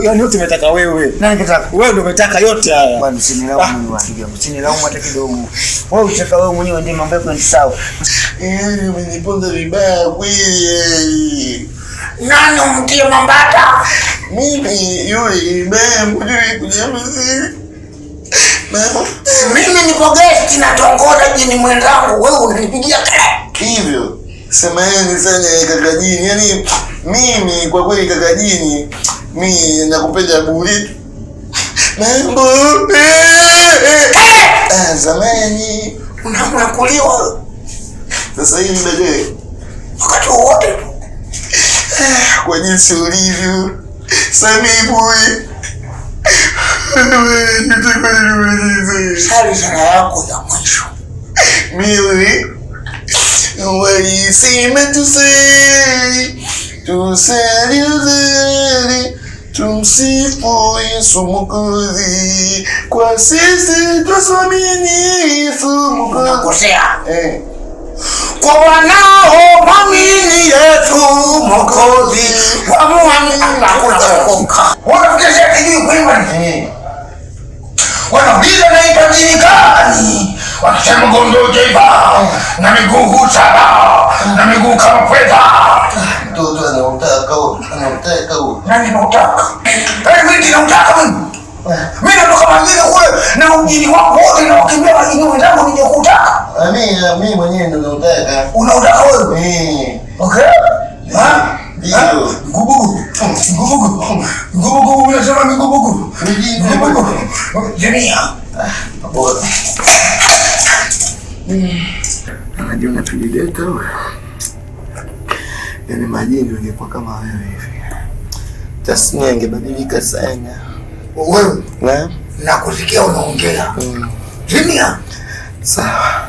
Yaani yote umetaka wewe. Nani kataka? Wewe ndio umetaka yote haya. Bwana usinilaumu mimi wangu. Usinilaumu hata kidogo. Wewe unataka wewe mwenyewe ndio mambo yako ni sawa. Umeniponza vibaya kweli. Nani umtie mambata? Mimi yule Bembo yule kujamzuri. Mimi niko guest na tongoza jini mwenzangu, wewe unanipigia hivyo. Samahani sana kakajini. Yaani mimi kwa kweli kakajini, mimi nakupenda bure. Mambo. Zamani unakuliwa. Sasa hivi baadaye. Wakati wote kwa jinsi ulivyo. Samibu. Sali sana yako ya mwisho. Mimi walisema tusali tumsifu Yesu Mwokozi, kwa sisi tusamini Yesu Mwokozi. Unakosea. Kwa wanao mwamini Yesu Mwokozi, wamuamini hakuna kuokoka. Wanafikiria kijui kuimba nini? Wanauliza naitwa jini gani? Wanasema gondo jeba na miguu saba na miguu kama pweza. Mtoto anautaka huo. Nani anautaka? Mimi nautaka mimi. Mimi natoka majini kule na ujini wako wote na wakimbia majini wenzangu nije kutaka. Mimi mwenyewe ndo nautaka. Unautaka wewe? Okay. Ndio. Ngubugu unasema ngubugu. Dunia. Bora. Unajua unatulileta wewe. Yaani majini ungekuwa kama wewe hivi. Tasnia ingebadilika sana. Wewe na kusikia unaongea. Dunia. Sawa.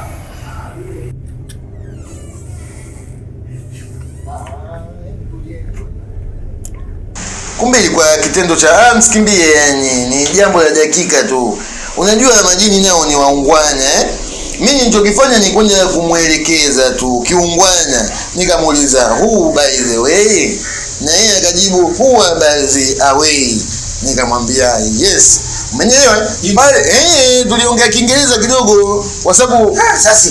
Kumbe ilikuwa kitendo cha msikimbie, yani ni jambo la dakika tu. Unajua majini nao ni waungwana Mimi nilichokifanya ni kwenda kumwelekeza tu kiungwana. Nikamuuliza who by the way, na yeye akajibu who by the away. Nikamwambia yes. Umeelewa? Pale tuliongea Kiingereza kidogo kwa sababu sasa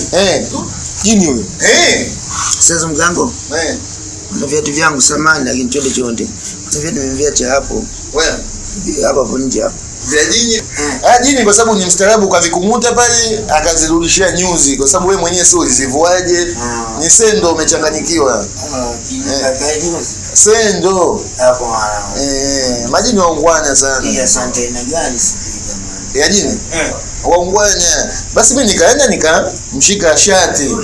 jini huyo. Sasa mgango. Na viatu vyangu samani lakini chonde. Kwa viatu nimeviacha hapo. Wewe hapo nje hapo. Vya jini? Jini kwa sababu ni mstaarabu kwa vikumuta pale akazirudishia nyuzi kwa sababu wewe mwenyewe sio uzivuaje. Ni sendo umechanganyikiwa. Sendo. Hapo mwana. Majini waungwana sana. Asante na gani sikiliza mwana. Ya jini? Waungwana. Basi mimi nikaenda nikamshika shati.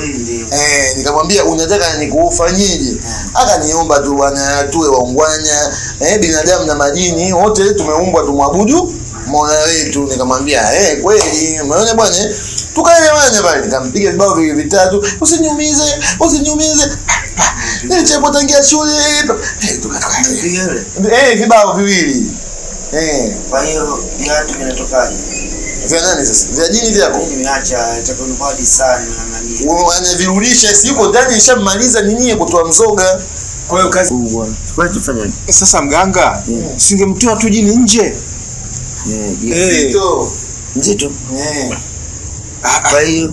Nikamwambia unataka nikufanyeje? Akaniomba tu bwana tuwe waungwana. Binadamu na majini wote tumeumbwa tumwabudu Mola wetu. Nikamwambia kweli umeona bwana, tukaelewana pale. Nikampiga vibao vitatu, usiniumize. Nilipotangia shule vibao viwili. Kwa hiyo viatu vinatokaje? Vya nani sasa? Vya jini vyako? Nimeacha itakunibadi sana na nini. Wanavirudisha si yuko ndani ishamaliza nini kutoa mzoga. Kwa hiyo kazi kubwa. Kwa hiyo tufanye sasa mganga, singemtoa tu jini nje. Nzito. Kwa hiyo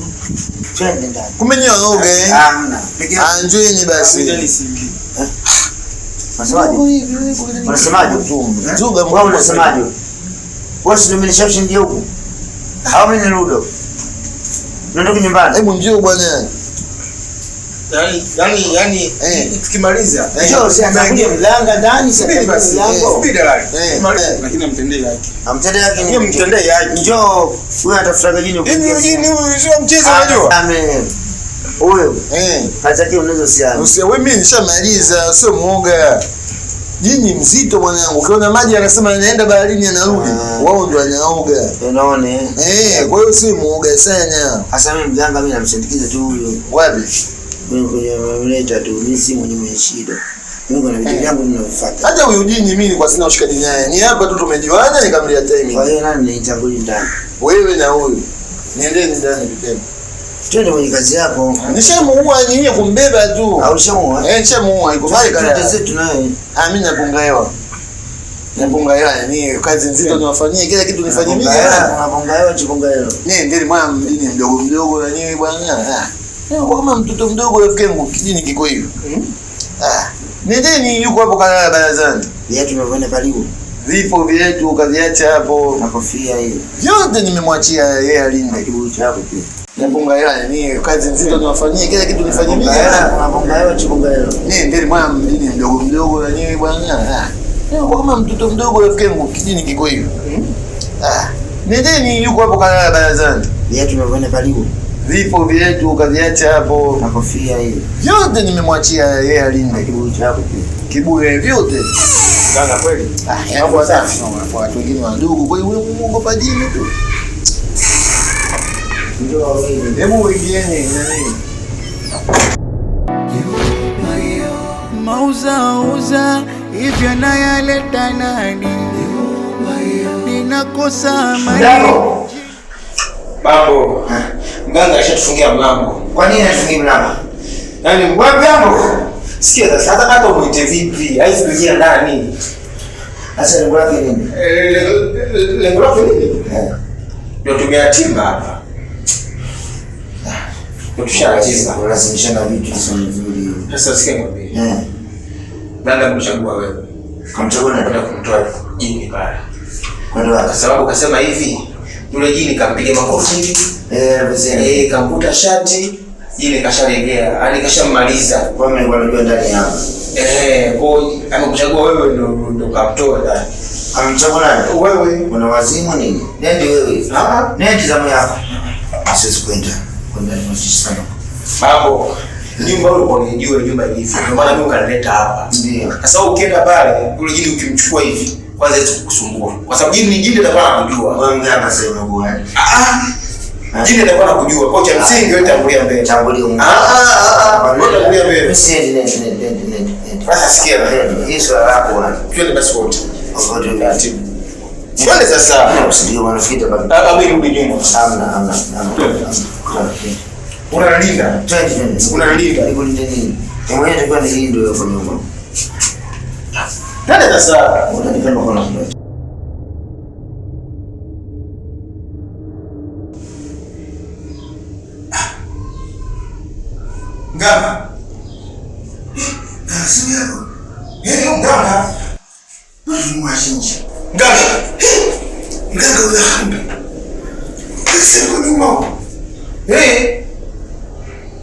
twende ndani. Kumbe ni waoga Hamna. Anjoeni basi. Unasemaje? Mzuga Wewe unasemaje? Wewe si umenishawishi ndio huko. Au mimi nirudo? Nondoka nyumbani. Hebu njoo bwana. Yani tukimaliza. Njoo siangalie mlanga ndani sasa basi yangu. Subiri dalali. Lakini amtendee yake. Amtendee yake ni mtendee yake. Njoo wewe atafuta jini huko. Jini huyu sio mchezo unajua. Amen. Wewe hataki unaweza siana. Wewe mimi nishamaliza sio muoga. Jini mzito mwanangu. Ukiona maji anasema anaenda baharini anarudi. Wao ndio anaoga. Unaona kwa hiyo si muoga sana. Hasa mimi mganga mimi namsindikiza tu huyo. Wapi? Mimi kwenye mleta tu mimi si mwenye shida. Mimi kuna vitu vyangu ninavifuata. Hata huyo jini mimi kwa sina ushikaji naye. Ni hapa tu tumejuana nikamlia time. Kwa hiyo nani nitangulia ndani? Wewe na huyu. Niendeni ndani vitendo. Twende kwenye kazi yako. Nishamuua nyinyi kumbeba tu. Au nishamuua? Nishamuua. Iko pale kana. Zetu naye. Mimi napunga hewa. Napunga hewa ni kazi nzito niwafanyie kila kitu nifanyie mimi. Napunga hewa chipunga hewa. Ndio mwana mjini mdogo na nyinyi bwana. Kama mtoto mdogo rafiki yangu kijini kiko hivi. Nendeni yuko hapo kalala barazani. Viatu tumevuna karibu. Vipo vyetu ukaviacha hapo. Na kofia hiyo. Yote nimemwachia yeye alinde. Kibuyu chako pia. Napunga hela ni kazi nzito niwafanyie kila kitu nifanyie mimi. Napunga hela chipunga hela. Ndio mwana mjini mdogo na nyinyi bwana. Kama mtoto mdogo rafiki yangu kijini kiko hivi. Nendeni yuko hapo kalala barazani. Viatu tumevuna karibu. Vipo vyetu ukaviacha hapo. Na kofia hiyo. Yote nimemwachia yeye alinde. Kibuyu chako pia. Kibuyu vyote. Ganga kweli. Hapo safi. Kwa watu wengine wadogo kwa hiyo muogopa jini tu. Ndio wewe. Hebu ingieni nani? Mauza hivyo na yaleta nani? Ninakosa amani. Bambo. Mganga ashatufungia mlango. Kwa nini anafungia mlango? Yaani mbambo. Sikia sasa hata umuite vipi? Haizi kuingia ndani. Sasa lengo lake nini? Lengo lake nini? Ndio tumeatimba hapa. Tushaatimba. Lazimishana vitu vizuri. Sasa sikia ngombe. Nanda kumchagua wewe. Kamchagua na kwenda kumtoa jini pale. Kwa sababu kasema hivi, yule jini kampiga makofi hivi. Kamvuta shati, jini kashalegea, yani kashammaliza. Kwa mimi nilikuwa ndani hapa. Kwa amekuchagua wewe ndio kamtoa ndani. Amechagua nani? Wewe. Una wazimu nini? Nende wewe. Nende zamu yako. Asiwezi kwenda. Kwenda ni sana. Mambo. Nyumba ile unijue nyumba hivi. Ndio maana mimi ukanileta hapa. Ndio. Sasa ukienda pale, yule jini ukimchukua hivi, kwanza hizo kukusumbua. Kwa sababu jini ni jini atakuwa anakujua. Wewe mganga sasa unagoa. Jini atakuwa anakujua. Kwa cha msingi wewe tangulia mbele. Tangulia mbele. Wewe tangulia mbele. Nende. Sasa sikia. Hii swala lako bwana. Twende basi wote. Wote taratibu. Twende sasa. Ndio wanafikiri baba. Mimi rudi nyuma. Hamna. Unalinda. Twende. Unalinda. Niko nini? Mwenyewe ndio ni lindo hapo nyuma. Twende sasa. Unanipenda kwa nini? Ngama. Mganga huyo. Sasa nyuma.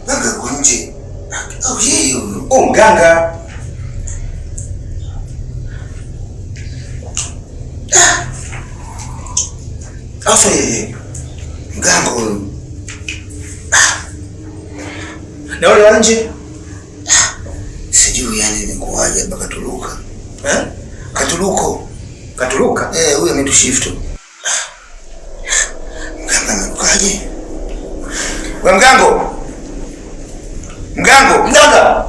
Mganga kunje. Au yeye huyo. Mganga. Afa yeye. Mganga huyo. Na wale wa nje? Sijui yani ni kuwaje mpaka Tuluka. Katuluka? Huyo ametushift. Mganga amekukaje? Wewe mgango. Mganga.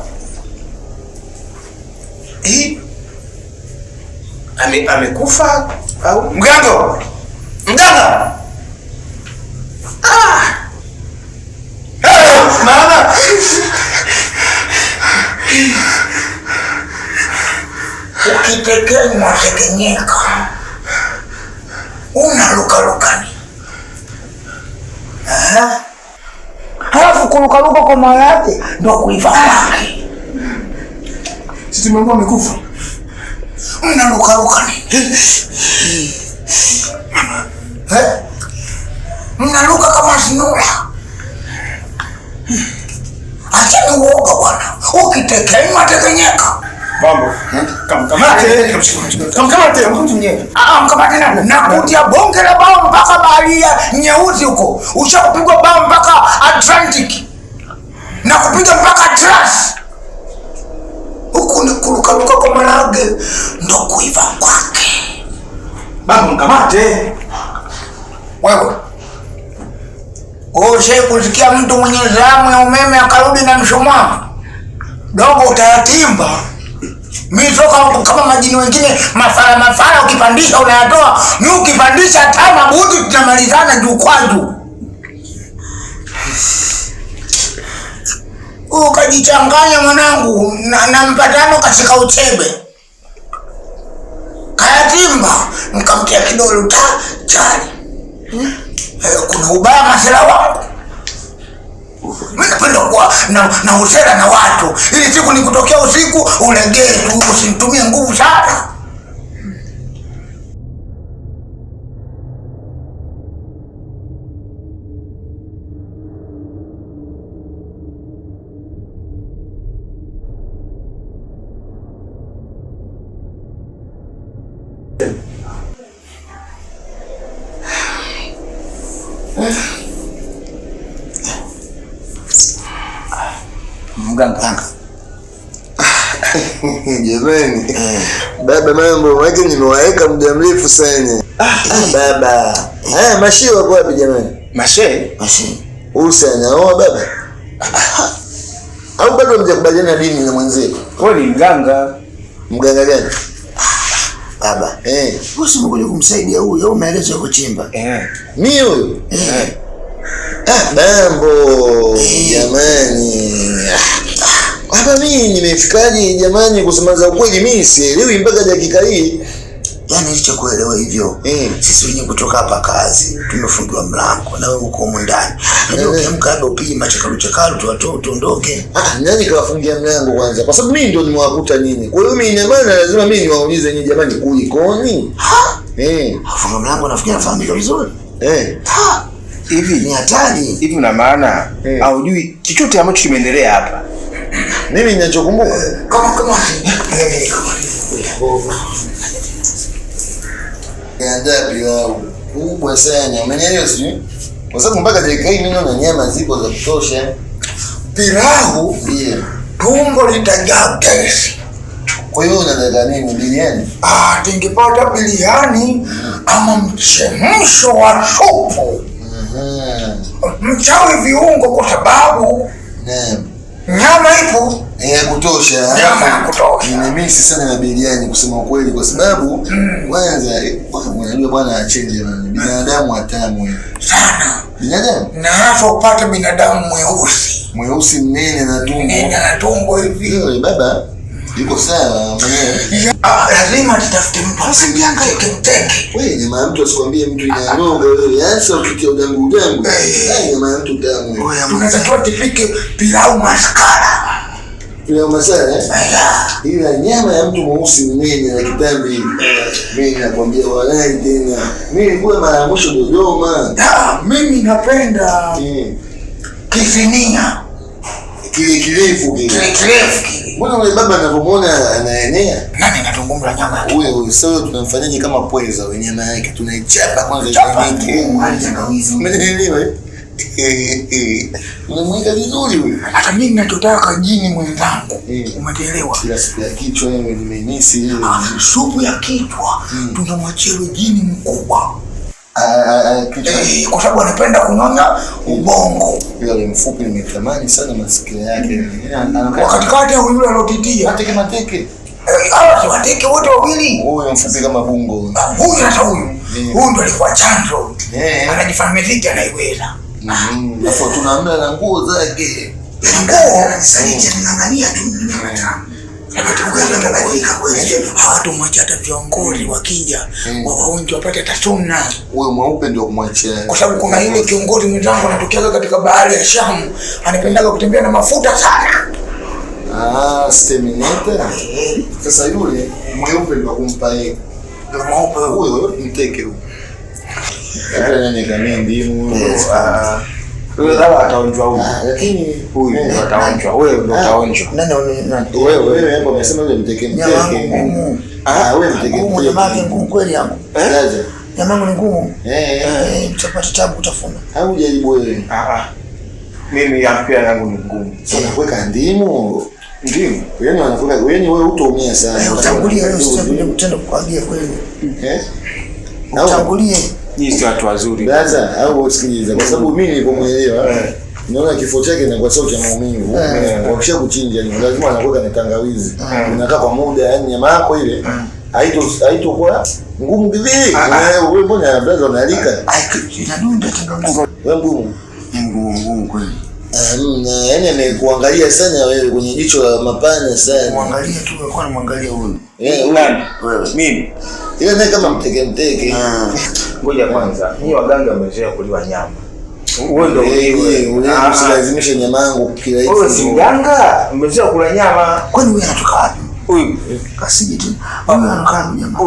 Amekufa au mgango? Mganga. Mama. Ukitekenya tekenyeka. Unaluka-lukani. Halafu kuluka-luka kwa maradhi ndo kuiva kwake. Sisi mama amekufa. Unaluka-lukani. Mnaluka kama sinura. Acha ni uoga bwana. Ukitekenya tekenyeka. Mambo. Kamkamate. Mkamate nani? Nakutia bonge la bao mpaka baharia nyeusi huko. Ushakupigwa bao mpaka Atlantic. Na kupiga mpaka Atlas. Huku ni kuruka kwa marage ndo kuiva kwake. Mambo mkamate. Wewe. Ushe kusikia mtu mwenye zamu ya umeme akarudi na mshumaa. Dogo utayatimba. Mimi toka kama majini wengine mafara ukipandisha unayatoa. Mimi ukipandisha hata mabuti tunamalizana juu kwa juu. Ukajichanganya mwanangu na mpatano katika uchebe. Kayatimba mkamtia kidole chali. Kuna ubaya masela wangu. Mimi napenda kuwa na usera na watu. Ili siku nikutokea usiku ulegee tu, usinitumie nguvu sana. Mganga. Jamani. Baba mambo wake nimewaeka muda mrefu sana. Baba. Mashie wako wapi jamani? Mashie? Usa anaoa baba. Au bado mjakubaliana dini na mwenzetu? Wewe ni mganga. Mganga gani? Baba. Wewe umekuja kumsaidia huyu au maelezo ya kuchimba? Mimi huyu? Mambo jamani. Hapa mimi nimefikaje jamani, kusema za ukweli mimi sielewi mpaka dakika hii. Yaani nilichokuelewa hivyo. Sisi wenyewe kutoka hapa kazi tumefungiwa mlango na wewe uko huko ndani. Ndio ukiamka hapo upige machakalu tu watoto ondoke. Nani kawafungia mlango kwanza? Kwa sababu mimi ndio nimewakuta nini. Kwa hiyo mimi ina maana lazima mimi niwaulize nyinyi jamani kulikoni? Afunga mlango nafikiri nafahamika vizuri. Hivi ni hatari. Hivi una maana haujui chochote ambacho kimeendelea hapa? Mimi ninachokumbuka kama Ndio pilau kubwa sana. Umenielewa sio? Kwa sababu mpaka dakika hii mimi naona nyama zipo za kutosha. Pilau ndio. Tumbo litajaa gesi. Kwa hiyo unataka nini, biriani? Tungepata biriani ama mchemsho wa supu. Mchawi viungo kwa sababu nyama ipo ya kutosha. Nimemisi sana na biriani kusema kweli, kwa sababu kwanza unajua bwana achenje na binadamu hatamu sana. Binadamu na hasa upate binadamu mweusi mnene na tumbo hivi. Baba yuko sawa mwenyewe. Lazima tutafute mtu asiangaike mteke. Wewe nyama mtu asikwambie mtu inanoga wewe. Hasa ukitia udangu. Nyama mtu tamu. Tunatakiwa tupike pilau maskara. Tuna masala ila nyama ya mtu mweusi mnene na kitambi. Mimi nakwambia walai tena. Mimi nilikuwa mara mwisho Dodoma. Mimi napenda kifinia. Kile kirefu kile. Mbona yule baba anapomuona anaenea? Nani anatungumla nyama? Huyo sasa tunamfanyaje kama pweza wenye nyama yake tunaichapa kwanza nyingi. Umeelewa? Unamweka vizuri huyo. Hata mimi ninachotaka jini mwenzangu. Umeelewa? Kila siku ya kichwa wewe nimenisi ile. Supu ya kichwa tunamwachia jini mkubwa. Kwa sababu anapenda kunyonya ubongo. Yule mfupi nimetamani sana masikio yake. Wakati kati ya yule alotitia. Mateke mateke. Wateke wote wawili. Huyo mfupi kama bungo. Huyu sasa huyu ndo alikuwa chanzo. Anajifanya mziki anaiweza. Alafu tunaamna na nguo zake. Nguo sasa tunaangalia tu. Hawatu mwacha hata viongozi wakija waonje wapate hata sunna. Huyo mweupe ndio kumwachia. Kwa sababu kuna ile kiongozi mwenzangu anatokea katika bahari ya Shamu, anapendaga kutembea na mafuta sana. Steminator. Sasa yule mweupe ndio kumpa yeye. Ndio mweupe huyo mteke huyo. Nani kama ndimu. Wewe dawa ataonjwa huyu. Lakini huyu ndio ataonjwa. Wewe ndio utaonjwa. Nani wewe hapo umesema yule mteke mteke. Wewe mteke mteke. Jamaa ngumu kweli yangu. Laza. Jamaa ni ngumu. Utapata tabu kutafuna. Au jaribu wewe. Mimi pia yangu ni ngumu. Sasa kuweka ndimu. Ndimu. Yaani wanakuwa yaani wewe utaumia sana. Utangulie leo sasa kuja kutenda kukwambia kweli. Utangulie. Ni sio watu wazuri. Laza au usikiliza kwa sababu mimi nilipomuelewa naona kifo chake na kwa sauti ya maumivu. Wakisha kuchinja ni lazima anakuwa na tangawizi. Unakaa kwa muda yani nyama yako ile haito kwa ngumu hivi. Wewe mbona blaza unalika? Inadunda tangawizi. Wewe ngumu. Ngumu kweli. Yaani amekuangalia sana wewe kwenye jicho la mapana sana. Muangalia tu ulikuwa unamwangalia huyu. Nani? Wewe. Mimi. Ile naye kama mteke mteke. Ngoja kwanza. Ni waganga wamezoea kuliwa nyama. Wewe ndio wewe usilazimishe nyama yangu kila hivi. Wewe si mganga, umezoea kula nyama. Kwani wewe unatoka wapi? Huyu kasije tu. Wewe unakaa nyama.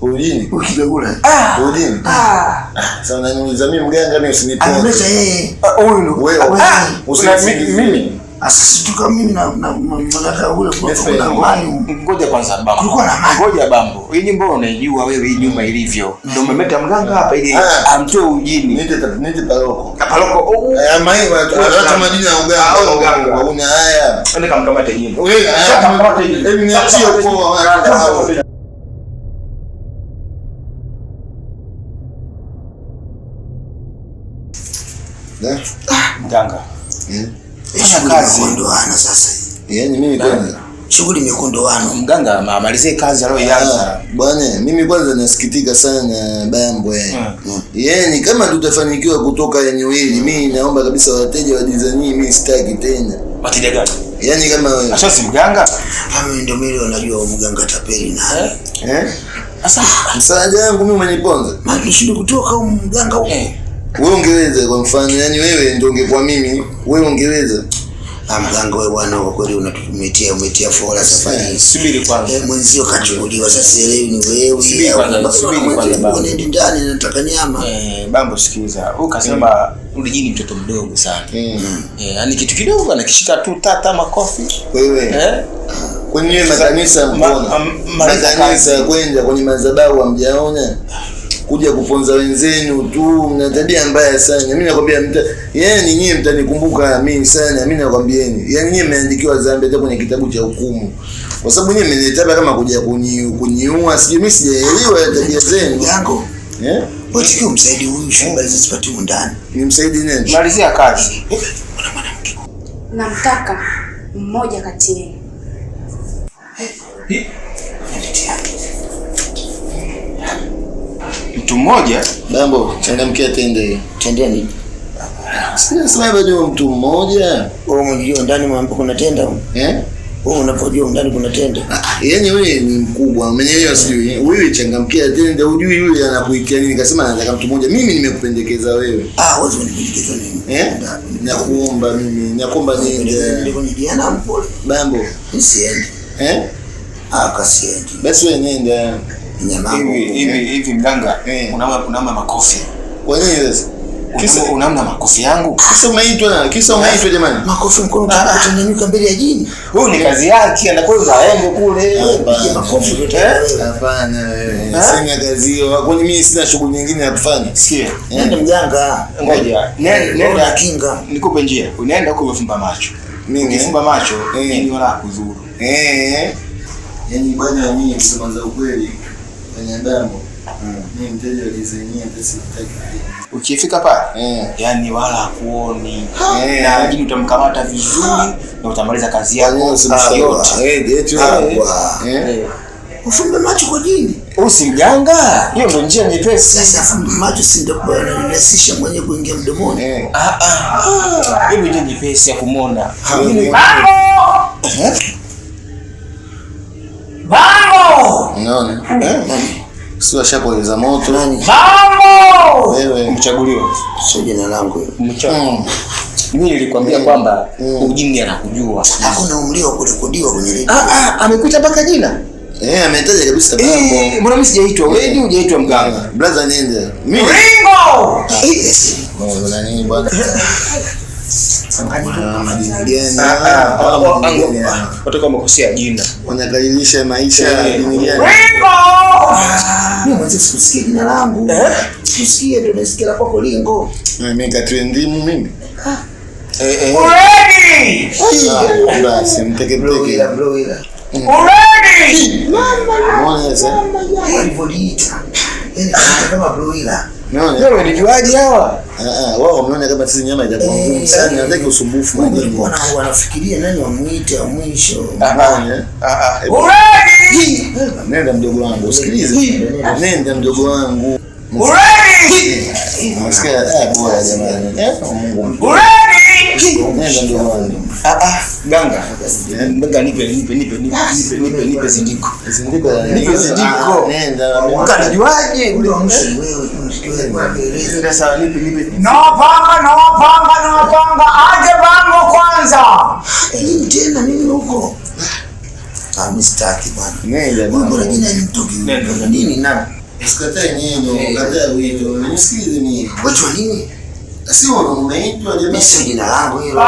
Ulini? Ukigagula. Ulini? Sasa unaniuliza mimi mganga mimi usinipe. Amleta yeye. Huyu ndio. Wewe. Mimi. Sasa tuka mimi na mwanaka ule kwa kwani. Ngoja kwanza bambo. Kulikuwa na maji. Ngoja bambo. Hii nyumba unaijua wewe hii nyumba ilivyo. Ndio umemeta mganga hapa ili amtoe ujini. Nite paloko. Paloko. Maiwa hata majina ya uganga. Una haya. Ende kamkamate jini. Wewe kamkamate jini. Hebu niachie kwa mganga. Kazi ndoana sasa. Yaani mimi kwanza shughuli imekondoana. Mganga amalizie kazi aliyoanza. Bwana mimi kwanza nasikitika sana Bambo yaani kama tutafanikiwa kutoka eneo hili mimi naomba kabisa wateja wa design mimi sitaki tena. Wateja gani? Yaani kama wewe. Sasa si mganga? Mimi ndio mimi unajua mganga tapeli na. Sasa msaada wangu mimi umeniponza. Maana nishinde kutoka au mganga huko. Wewe ungeweza kwa mfano yani wewe ndio ungekuwa mimi wewe ungeweza. Mganga wewe bwana kwa kweli umetia fora safari. Subiri kwanza. Mwenzio kachukuliwa sasa leo ni wewe. Subiri kwanza. Unaenda ndani nataka nyama. Bambo sikiza. Ukasema ulijini mtoto mdogo sana. Yaani kitu kidogo anakishika tu tata makofi. Wewe. Kwenye makanisa mbona? Makanisa kwenda kwenye madhabahu hamjaona? Kuja kuponza wenzenu tu mna tabia mbaya sana. Mimi nakwambia yaani nyinyi mtanikumbuka mimi sana. Mimi nakwambieni. Yaani nyinyi mmeandikiwa dhambi hata kwenye kitabu cha hukumu. Kwa sababu nyinyi mmenitaba kama kuja kuniua. Sijui mimi sijaelewa tabia zenu. Yango. Wewe tikio msaidie huyu shamba zisipati ndani. Nimsaidie nini? Malizia kazi. Namtaka mmoja kati yenu. Mtu mmoja? Bambo, changamkia tende. Tende nini? Sina sababu ndio mtu mmoja. Wewe mjio ndani mambo kuna tenda. Wewe unapojua ndani kuna tende. Yaani wewe ni mkubwa, umeelewa sijui. Wewe changamkia tende, hujui yule anakuitia nini. Nikasema nataka mtu mmoja. Mimi nimekupendekeza wewe. Wewe unipendekeza nini? Nakuomba mimi, nakuomba niende. Ndio nijiana mpole. Bambo, nisiende. Kasiendi. Basi wewe nenda. Hivi mganga, unaona makofi. Kwa nini sasa? Unaona makofi yangu? Kisa umeitwa jamani. Makofi mkono kutanyanyuka mbele ya jini. Huyu ni kazi yake, anakuwa zaengo kule. Piga makofi yote. Hapana wewe. Sina kazi hiyo. Kwani mimi sina shughuli nyingine ya kufanya. Sikia. Nenda mganga. Ngoja. Nenda kinga. Nikupe njia. Unaenda huko umefumba macho. Mimi ukifumba macho, ni wala kuzuru. Yaani bwana mimi kusema za ukweli. Wanadamu. Mimi mteja alizenia pesa nataka. Ukifika pale, yani wala kuoni. Na jini utamkamata vizuri na utamaliza kazi yako yote. Ufumbe macho kwa jini. Usimganga. Hiyo ndio njia nyepesi. Sasa fumbe macho si ndio kwa nirahisisha mwenye kuingia mdomoni. Hiyo ndio njia nyepesi ya kumwona. Bango! Unaona? Sio shakoleza moto. Bango! Wewe mchaguliwa. Sio jina langu hilo. Mimi nilikwambia kwamba ujini anakujua. Hakuna umri wa kurekodiwa kwenye redio. Amekuita mpaka jina. Ametaja kabisa Bango. Mbona mimi sijaitwa? Wewe ndio hujaitwa mganga. Brother nenda. Mimi Ringo! Mbona nini bwana? Watoka wamekosea jina. Wanakalilisha maisha dini gani? Mimi mwanzo sikusikia jina langu. Sikusikia ndio nasikia la kwako Ringo. Mimi katrendimu mimi. Ready! Basi mteketeke. Broila. Ready! Mbona sasa? Alivyoita. Kama broila. Wewe unijuaje hawa? Wao wameona kama sisi nyama itakuwa ngumu sana, nataka usumbufu mwingine. Mbona wanafikiria nani wamuite wa mwisho? Ready! Nenda mdogo wangu, usikilize. Nenda mdogo wangu. Ready! Msikia bora jamani. Mungu. Ready! Nenda mdogo wangu. Ganga. Ganga nipe zindiko. Nipe zindiko. Nenda. Kanajuaje? Ule wa mwisho wewe. Ndio sawa, nipe. Nawapanga aje Bango kwanza. Nini tena nini huko? Mistaki bwana. Nenda. Mbona jina limtoki? Nini na? Usikatae neno, kataa wito. Nisikilize mimi. Wewe nini? Sio umeitwa jamani. Sio jina langu hilo.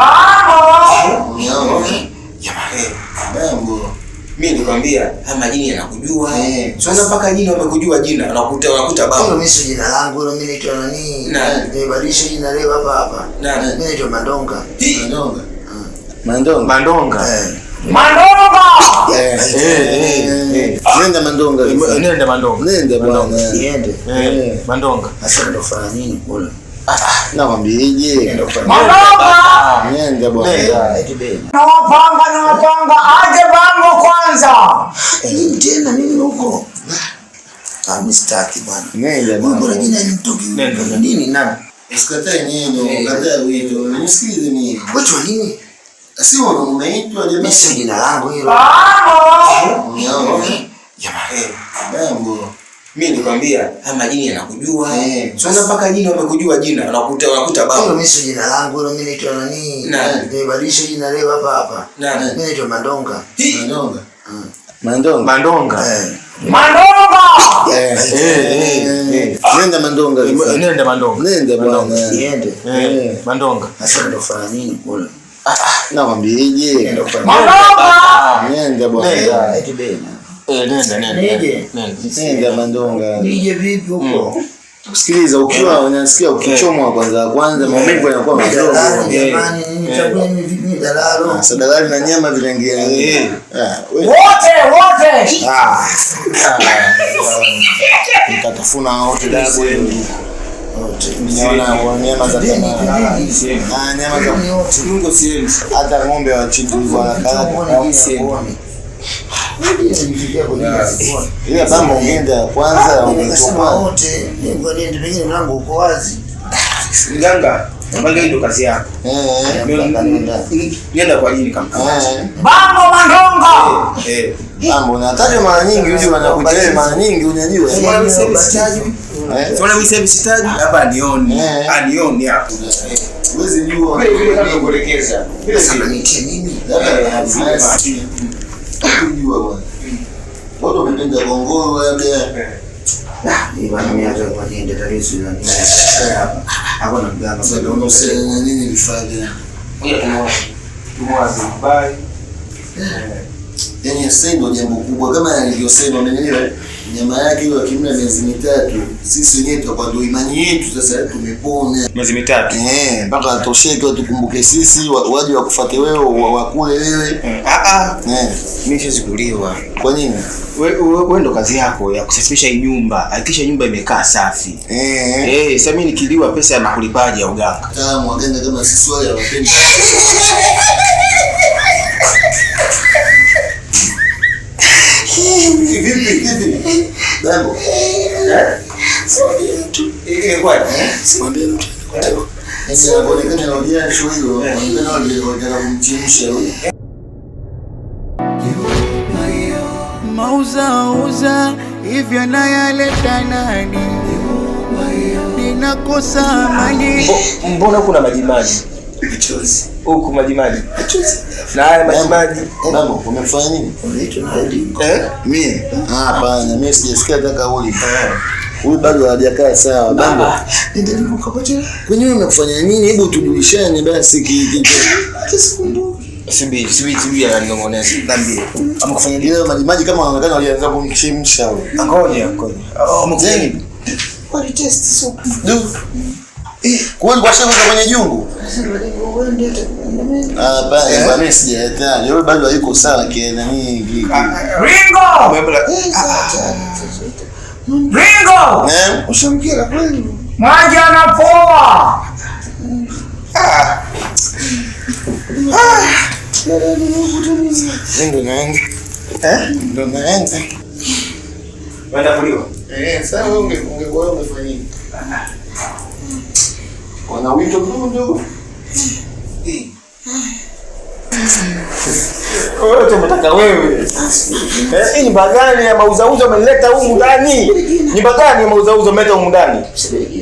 Bango. Mimi nikwambia haya majini yanakujua. Sio mpaka jini wamekujua jina, wanakuta Bango. Mimi sio jina langu hilo, mimi naitwa nani? Nimebadilisha jina leo hapa. Mimi naitwa Mandonga. Mandonga. Nenda Mandonga. Nenda bwana. Niende. Mandonga. Sasa ndo fanya nini kule? Nakwambieje? Nenda bwana. Nawapanga aje Bango kwanza. Nini tena nini huko? Mistaki bwana. Nenda bwana. Mbona jina limtoki? Nini na? Usikatae neno, kataa wito. Nisikilize mimi. Wewe nini? Sio umeitwa jamani. Sio jina langu hilo. Bango. Mimi nikwambia haya majini yanakujua. Sio mpaka jini wamekujua jina, wanakuta Bango. Mimi sio jina langu hilo, mimi naitwa nani? Nimebadilisha jina leo hapa. Mimi naitwa Mandonga. Mandonga. Nenda Mandonga. Nenda bwana. Niende. Mandonga. Sasa ndo fanya nini kule? Nakwambieje? Nenda bwana. Nenda Mandonga. Nije vipi huko? Sikiliza, ukiwa unasikia ukichomwa kwanza maumivu yanakuwa madogo. Jamani, nini chakula ni vipi ni dalalo? Sadalali na nyama vinaingia. Wote. Nitatafuna wote dabu. Nyama za kama. Nyama za Mungu sieni. Hata ng'ombe wa chini hivyo anakaa. Ile Bango ungeenda kwanza ungesema wote. Niende pengine mlango uko wazi. Mganga, Manga ndio kazi yako. Nenda kwa nini kama? Bango Mandongo. Mambo nataka mara nyingi uje wanakuja mara nyingi unajua. Mbona mimi sitaji? Mbona mimi sitaji? Hapa anioni. Anioni hapo. Uwezi jua. Vile kama kuelekeza. Vile Sasa nitie nini? Unajua bwana. Watu wamependa gongoro labda. Bwana mimi hata kwa niende Tarisu na hapa. Hapo na mganga. Sasa ndio sasa nini vifaa gani? Ngoja tumwaze bye. Yaani sasa ndio jambo kubwa kama alivyosema mwenyewe. Nyama yake ile akimla miezi mitatu, sisi wenyewe tutakuwa ndio imani yetu sasa tumepona. Miezi mitatu. Mpaka atosheke tukumbuke sisi waje wakufuate wewe wakule wewe. Mimi siwezi kuliwa. Kwa nini? Wewe ndo kazi yako ya kusafisha hii nyumba. Hakikisha nyumba imekaa safi. Sasa mimi nikiliwa pesa na kulipaje ya uganga? Kama waganga kama sisi wale hawapendi. Vipi? Dambo. Simwambie mtu. Sasa inaonekana narudia show hilo, wanataka kumchemsha huyo. Mauzauza hivyo nayaleta nani? Ninakosa amani. Mbona kuna majimaji? Kichozi. Huku majimaji. Na haya majimaji. Dambo, umefanya nini? Unaitwa na hadi. Mimi? Hapana, mimi sijasikia hata kauli. Huyu bado hajakaa sawa. Dambo. Ndio nikukapotea. Kwenye wewe umefanya nini? Hebu tujulishane basi kitu. Hata sikumbuki. Sibi ananong'oneza. Niambie. Amekufanya nini majimaji kama wanaonekana walianza kumchemsha huyo. Ngoja. Mzee. Wali test soup. Kwani kwa sababu kwenye jungu? Hapana, mimi sijaeta. Yule bado hayuko sawa kiasi nini. Ringo! Ringo! Ushamkia kweli. Maji anapoa. Ndio naenda. Ndio naenda. Wenda kuliwa. Sasa ungekuwa umefanya nini? Kuna wito mdogo. Wewe tumetaka wewe. Hii ni bagani ya mauzauzo umeleta humu ndani. Ni bagani ya mauzauzo umeleta humu ndani.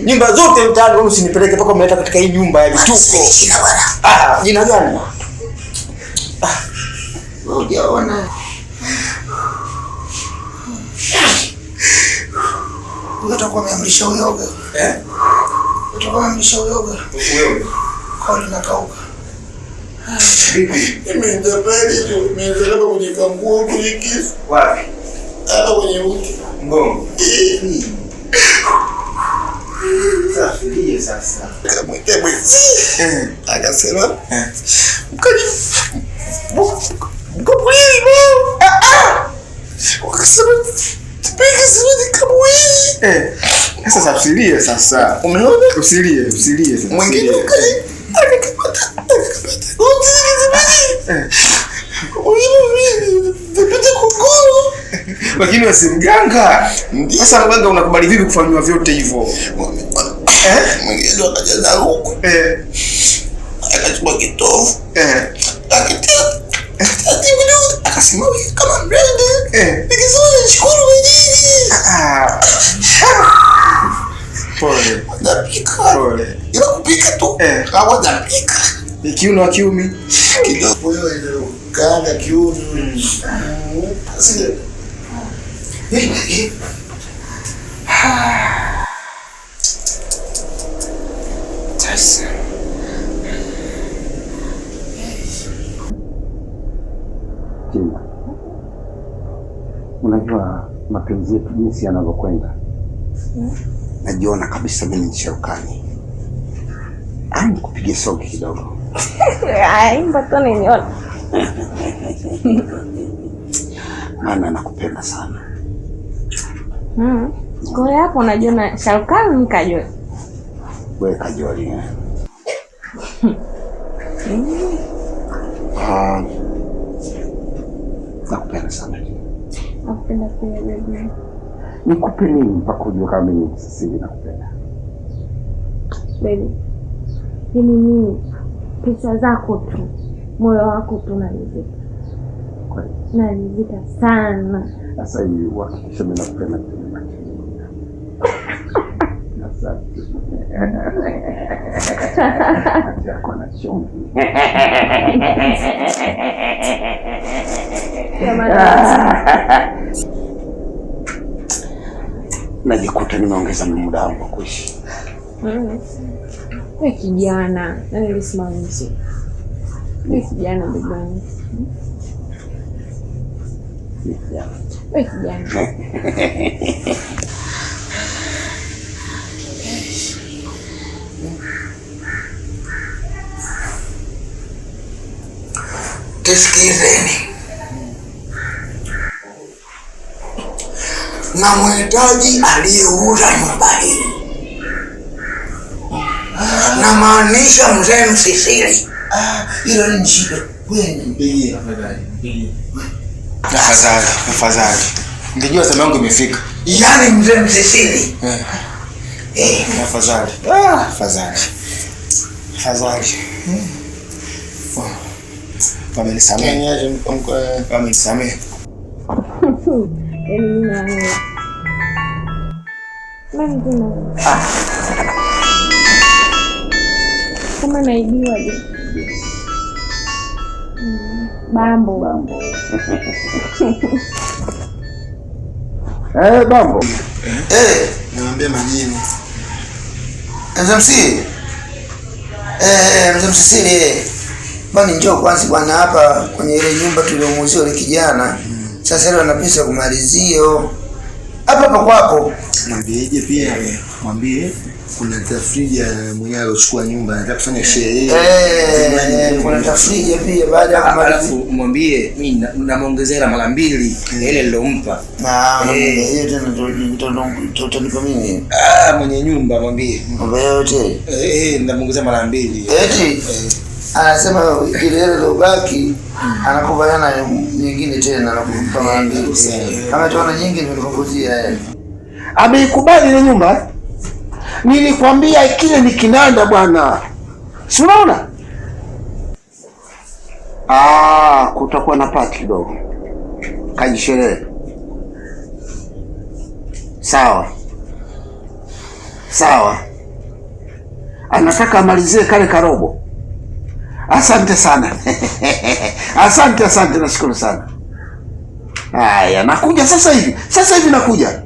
Nyumba zote mtaani wewe usinipeleke mpaka umeleta katika hii nyumba ya vituko. Jina gani? Unaona. Utakuwa umeamrisha uyoga. Utakuwa umeamrisha uyoga. Wewe. Koli na kauka. Imeenda pale tu, imeenda kama kwenye kanguo kulikiza. Wapi? Hapa kwenye uti. Ngongo. Sasa. Kamweke mwezi. Akasema. Mkaji. Mkabuili. Wakasema. Tupige siwezi kabuili. Sasa usilie sasa. Umeona? Usilie sasa. Mwingine ukaji. Akapata. Lakini wewe si mganga. Sasa mganga unakubali vipi kufanywa vyote hivyo? Mwingine akajaza huko. Akachukua kitovu. Akitia. Akasimama kama mrende. Nikisema nishukuru mwenyewe. Pole. Napika. Pole. Ila kupika tu. Hawajapika. Kiuno wa kiumi. Kidogo wewe ndio kaanga kiuno. Sasa unajua mapenzi yetu jinsi yanavyokwenda. Najiona kabisa mimi ni Sharukani. Kupige sogi kidogo. Imba tu nione. Maana nakupenda sana. Kwa hiyo hapo unajiona Sharukani nikajua. Wewe kajoli. Nakupenda sana. Nakupenda pia baby. Nikupe nini mpaka ujue kama mimi sisi nakupenda? Baby. mimi pesa zako tu, moyo wako tu unaridhika. Naridhika sana. Sasa hivi uhakikishe mimi nakupenda kitu. Asante. Yako na chumvi. Najikuta nimeongeza muda wangu kuishi. Wewe kijana, nani lisimamizi? Wewe kijana bwana. Wewe kijana. Tusikizeni. Na mhitaji aliyeuza nyumba hii. Na maanisha mzee Msisili. Hilo ni shida. Wewe mpigie afadhali. Afadhali. Ningejua zamu yangu imefika. Yaani mzee Msisili. Afadhali. Afadhali. Wamenisamehe. Wamenisamehe. Kama naibiwa je? Bambo. Bambo. Niambie majini. Mzee Msisili. Mzee Msisili. Bani njoo kwanza bwana hapa kwenye ile nyumba tuliomuuzia ile kijana. Sasa leo anapisa kumalizio. Hapa kwako. Mwambieje pia? Mwambie kuna tafrija mwenyewe alichukua nyumba anataka kufanya sherehe. Kuna tafrija pia baada ya kumaliza. Alafu mwambie mimi namuongezea mara 2 ile nilompa. Hiyo tena tutanipa mimi. Mwenye nyumba mwambie. Mwambie yote. Namuongezea mara 2. Eti anasema ile iliyobaki anakubaliana nyingine tena anakupa mara 2. Kama tuona nyingi nimekupunguzia. Ameikubali ile nyumba? Nilikwambia kile ni kinanda bwana. Si unaona? Kutakuwa na pati kidogo. Kajisherehe. Sawa. Anataka amalizie kale karobo. Asante sana. Asante, nashukuru sana. Haya, nakuja sasa hivi. Nakuja.